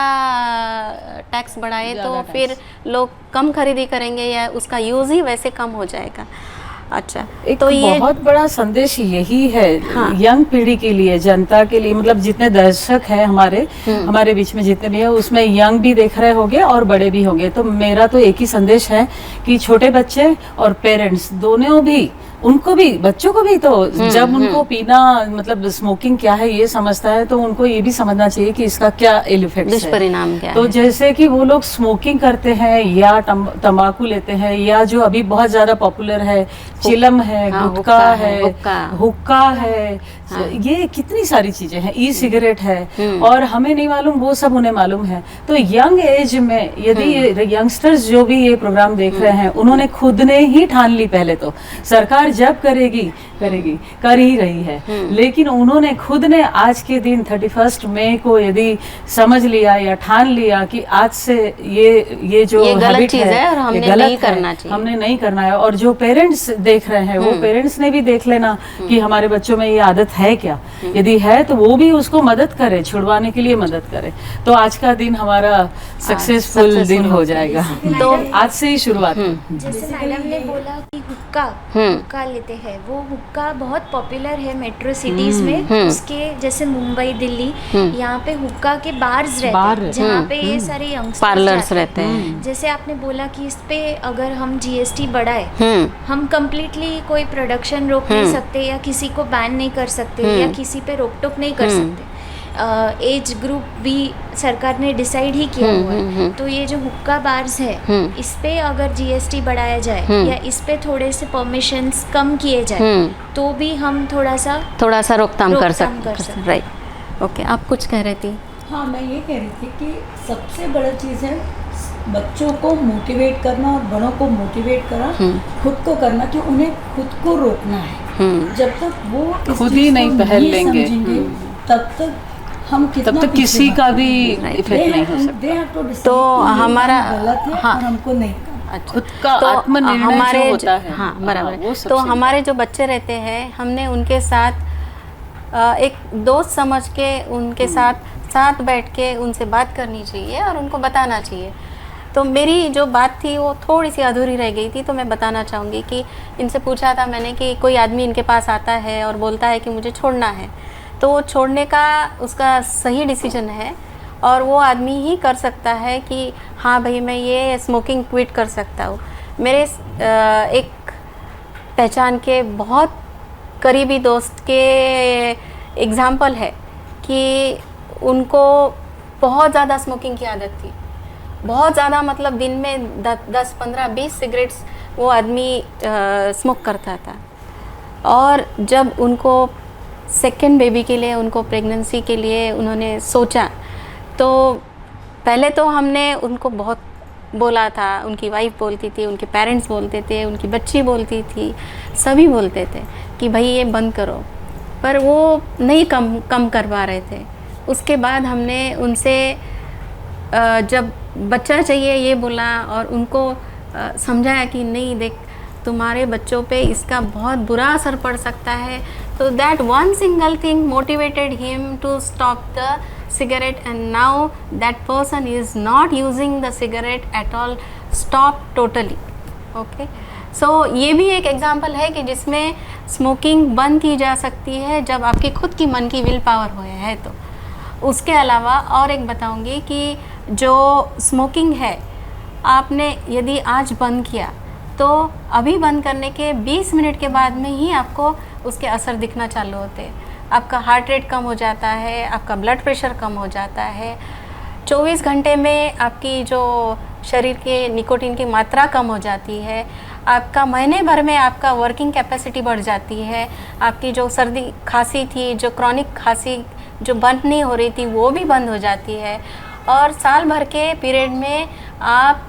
टैक्स बढ़ाए तो फिर लोग कम खरीदी करेंगे या उसका यूज़ ही वैसे कम हो जाएगा। अच्छा, एक तो ये बहुत बड़ा संदेश यही है यंग पीढ़ी के लिए, जनता के लिए, मतलब जितने दर्शक हैं हमारे बीच में जितने भी है उसमें यंग भी देख रहे होंगे और बड़े भी होंगे। तो मेरा तो एक ही संदेश है कि छोटे बच्चे और पेरेंट्स दोनों भी उनको भी, बच्चों को भी तो जब उनको पीना मतलब स्मोकिंग क्या है ये समझता है तो उनको ये भी समझना चाहिए कि इसका क्या इल इफेक्ट्स है, दुष्परिणाम क्या तो है। जैसे कि वो लोग स्मोकिंग करते हैं या तंबाकू लेते हैं, या जो अभी बहुत ज्यादा पॉपुलर है चिलम है, हाँ, गुटखा हुक्का है, है, हुक्का है, ये कितनी सारी चीजें हैं, ई सिगरेट है, और हमें नहीं मालूम, वो सब उन्हें मालूम है। तो यंग एज में यदि यंगस्टर्स जो भी ये प्रोग्राम देख रहे हैं, उन्होंने खुद ने ही ठान ली, पहले तो सरकार जब करेगी कर ही रही है, लेकिन उन्होंने खुद ने आज के दिन 31 मई को यदि समझ लिया या ठान लिया कि आज से ये जो ये गलत हैबिट चीज है और हमने ये गलत नहीं है, करना चाहिए। हमने नहीं करना है। और जो पेरेंट्स देख रहे हैं, वो पेरेंट्स ने भी देख लेना कि हमारे बच्चों में ये आदत है क्या, यदि है तो वो भी उसको मदद करे, छुड़वाने के लिए मदद करे, तो आज का दिन हमारा सक्सेसफुल दिन हो जाएगा। तो आज से ही शुरुआत। जैसे मैडम ने बोला कि हुक्का लेते हैं, वो हुक्का बहुत पॉपुलर है मेट्रो सिटीज में, उसके जैसे मुंबई, दिल्ली, यहाँ पे हुक्का के बार्स रहते हैं जहाँ पे ये सारे यंगस्टर्स पार्लर्स जाते रहते हैं। जैसे आपने बोला कि इस पे अगर हम जीएसटी बढ़ाए, हम कंप्लीटली कोई प्रोडक्शन रोक नहीं सकते या किसी को बैन नहीं कर सकते या किसी पे रोक टोक नहीं कर सकते। एज ग्रुप भी सरकार ने डिसाइड ही किया हुआ है। तो ये जो हुक्का बार्स है, इस पे अगर जीएसटी बढ़ाया जाए या इस पे थोड़े से परमिशंस कम किए जाए तो भी हम थोड़ा सा रोकथाम कर रोकथाम कर सकते। राइट, ओके, आप कुछ कह रही थी। हाँ, मैं ये कह रही थी कि सबसे बड़ा चीज़ है बच्चों को मोटिवेट करना और बड़ों को मोटिवेट करना, खुद को करना कि उन्हें खुद को रोकना है। जब तक वो इस खुद चीज़ ही को नहीं पहल लेंगे, तब तक हम कितना तब तक किसी का भी इफेक्ट नहीं हो सकता। तो हमारा गलत है हाँ, और हमको नहीं करना। खुद का तो आत्मनिर्णय हमारे जो होता है, हाँ बराबर। वो सबसे तो हमारे जो बच्चे रहते हैं, हमने उनके साथ एक दोस्त समझ के उनके साथ बैठ के उनसे बात करनी चाहिए और उनको बताना चाहिए। तो मेरी जो बात थी वो थोड़ी सी अधूरी रह गई थी, तो मैं बताना चाहूँगी कि इनसे पूछा था मैंने कि कोई आदमी इनके पास आता है और बोलता है कि मुझे छोड़ना है, तो वो छोड़ने का उसका सही डिसीजन है और वो आदमी ही कर सकता है कि हाँ भाई मैं ये स्मोकिंग क्विट कर सकता हूँ। मेरे एक पहचान के बहुत करीबी दोस्त के एग्ज़ाम्पल है कि उनको बहुत ज़्यादा स्मोकिंग की आदत थी, बहुत ज़्यादा, मतलब दिन में 10, 15, 20 सिगरेट्स वो आदमी स्मोक करता था। और जब उनको सेकेंड बेबी के लिए, उनको प्रेगनेंसी के लिए उन्होंने सोचा, तो पहले तो हमने उनको बहुत बोला था, उनकी वाइफ बोलती थी, उनके पेरेंट्स बोलते थे, उनकी बच्ची बोलती थी, सभी बोलते थे कि भाई ये बंद करो, पर वो नहीं कम कर पा रहे थे। उसके बाद हमने उनसे जब बच्चा चाहिए ये बोला और उनको समझाया कि नहीं देख, तुम्हारे बच्चों पे इसका बहुत बुरा असर पड़ सकता है। तो that one single thing motivated him to stop the cigarette, and now that person is not using the cigarette at all, stop totally. Okay, so ये भी एक एग्जांपल है कि जिसमें स्मोकिंग बंद की जा सकती है जब आपकी खुद की मन की विल पावर हो है। तो उसके अलावा और एक बताऊंगी कि जो स्मोकिंग है, आपने यदि आज बंद किया तो अभी बंद करने के 20 मिनट के बाद में ही आपको उसके असर दिखना चालू होते हैं। आपका हार्ट रेट कम हो जाता है, आपका ब्लड प्रेशर कम हो जाता है, 24 घंटे में आपकी जो शरीर के निकोटीन की मात्रा कम हो जाती है, आपका महीने भर में आपका वर्किंग कैपेसिटी बढ़ जाती है, आपकी जो सर्दी खांसी थी, जो क्रॉनिक खांसी जो बंद नहीं हो रही थी वो भी बंद हो जाती है, और साल भर के पीरियड में आप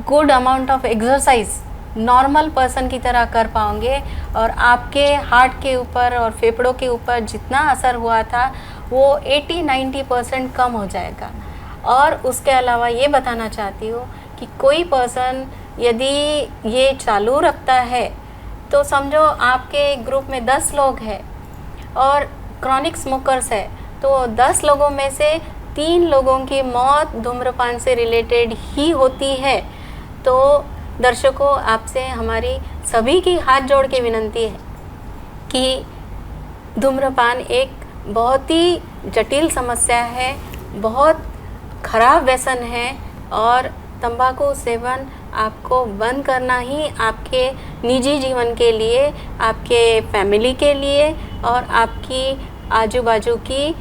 good amount of exercise normal person की तरह कर पाओगे और आपके हार्ट के ऊपर और फेफड़ों के ऊपर जितना असर हुआ था वो 80-90% कम हो जाएगा। और उसके अलावा ये बताना चाहती हूँ कि कोई पर्सन यदि ये चालू रखता है तो समझो आपके ग्रुप में 10 लोग हैं और क्रॉनिक स्मोकर्स है, तो 10 लोगों में से 3 लोगों की मौत धूम्रपान से रिलेटेड ही होती है। तो दर्शकों, आपसे हमारी सभी की हाथ जोड़ के विनती है कि धूम्रपान एक बहुत ही जटिल समस्या है, बहुत खराब व्यसन है और तंबाकू सेवन आपको बंद करना ही आपके निजी जीवन के लिए, आपके फैमिली के लिए और आपकी आजू बाजू की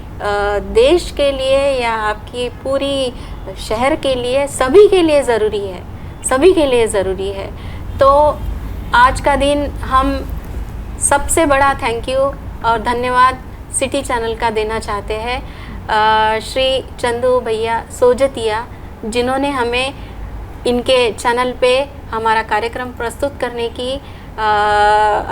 देश के लिए या आपकी पूरी शहर के लिए, सभी के लिए ज़रूरी है, सभी के लिए ज़रूरी है। तो आज का दिन हम सबसे बड़ा थैंक यू और धन्यवाद सिटी चैनल का देना चाहते हैं श्री चंदू भैया सोजतिया, जिन्होंने हमें इनके चैनल पे हमारा कार्यक्रम प्रस्तुत करने की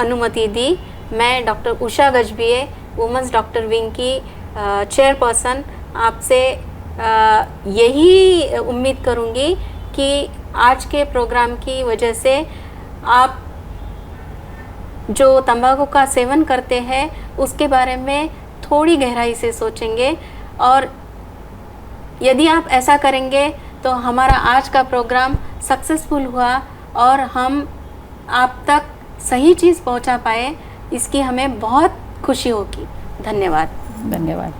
अनुमति दी। मैं doctor Usha Gajbiye, women's doctor wing की चेयरपर्सन, आपसे यही उम्मीद करूँगी कि आज के प्रोग्राम की वजह से आप जो तंबाकू का सेवन करते हैं उसके बारे में थोड़ी गहराई से सोचेंगे, और यदि आप ऐसा करेंगे तो हमारा आज का प्रोग्राम सक्सेसफुल हुआ और हम आप तक सही चीज़ पहुंचा पाए, इसकी हमें बहुत खुशी होगी। धन्यवाद। धन्यवाद।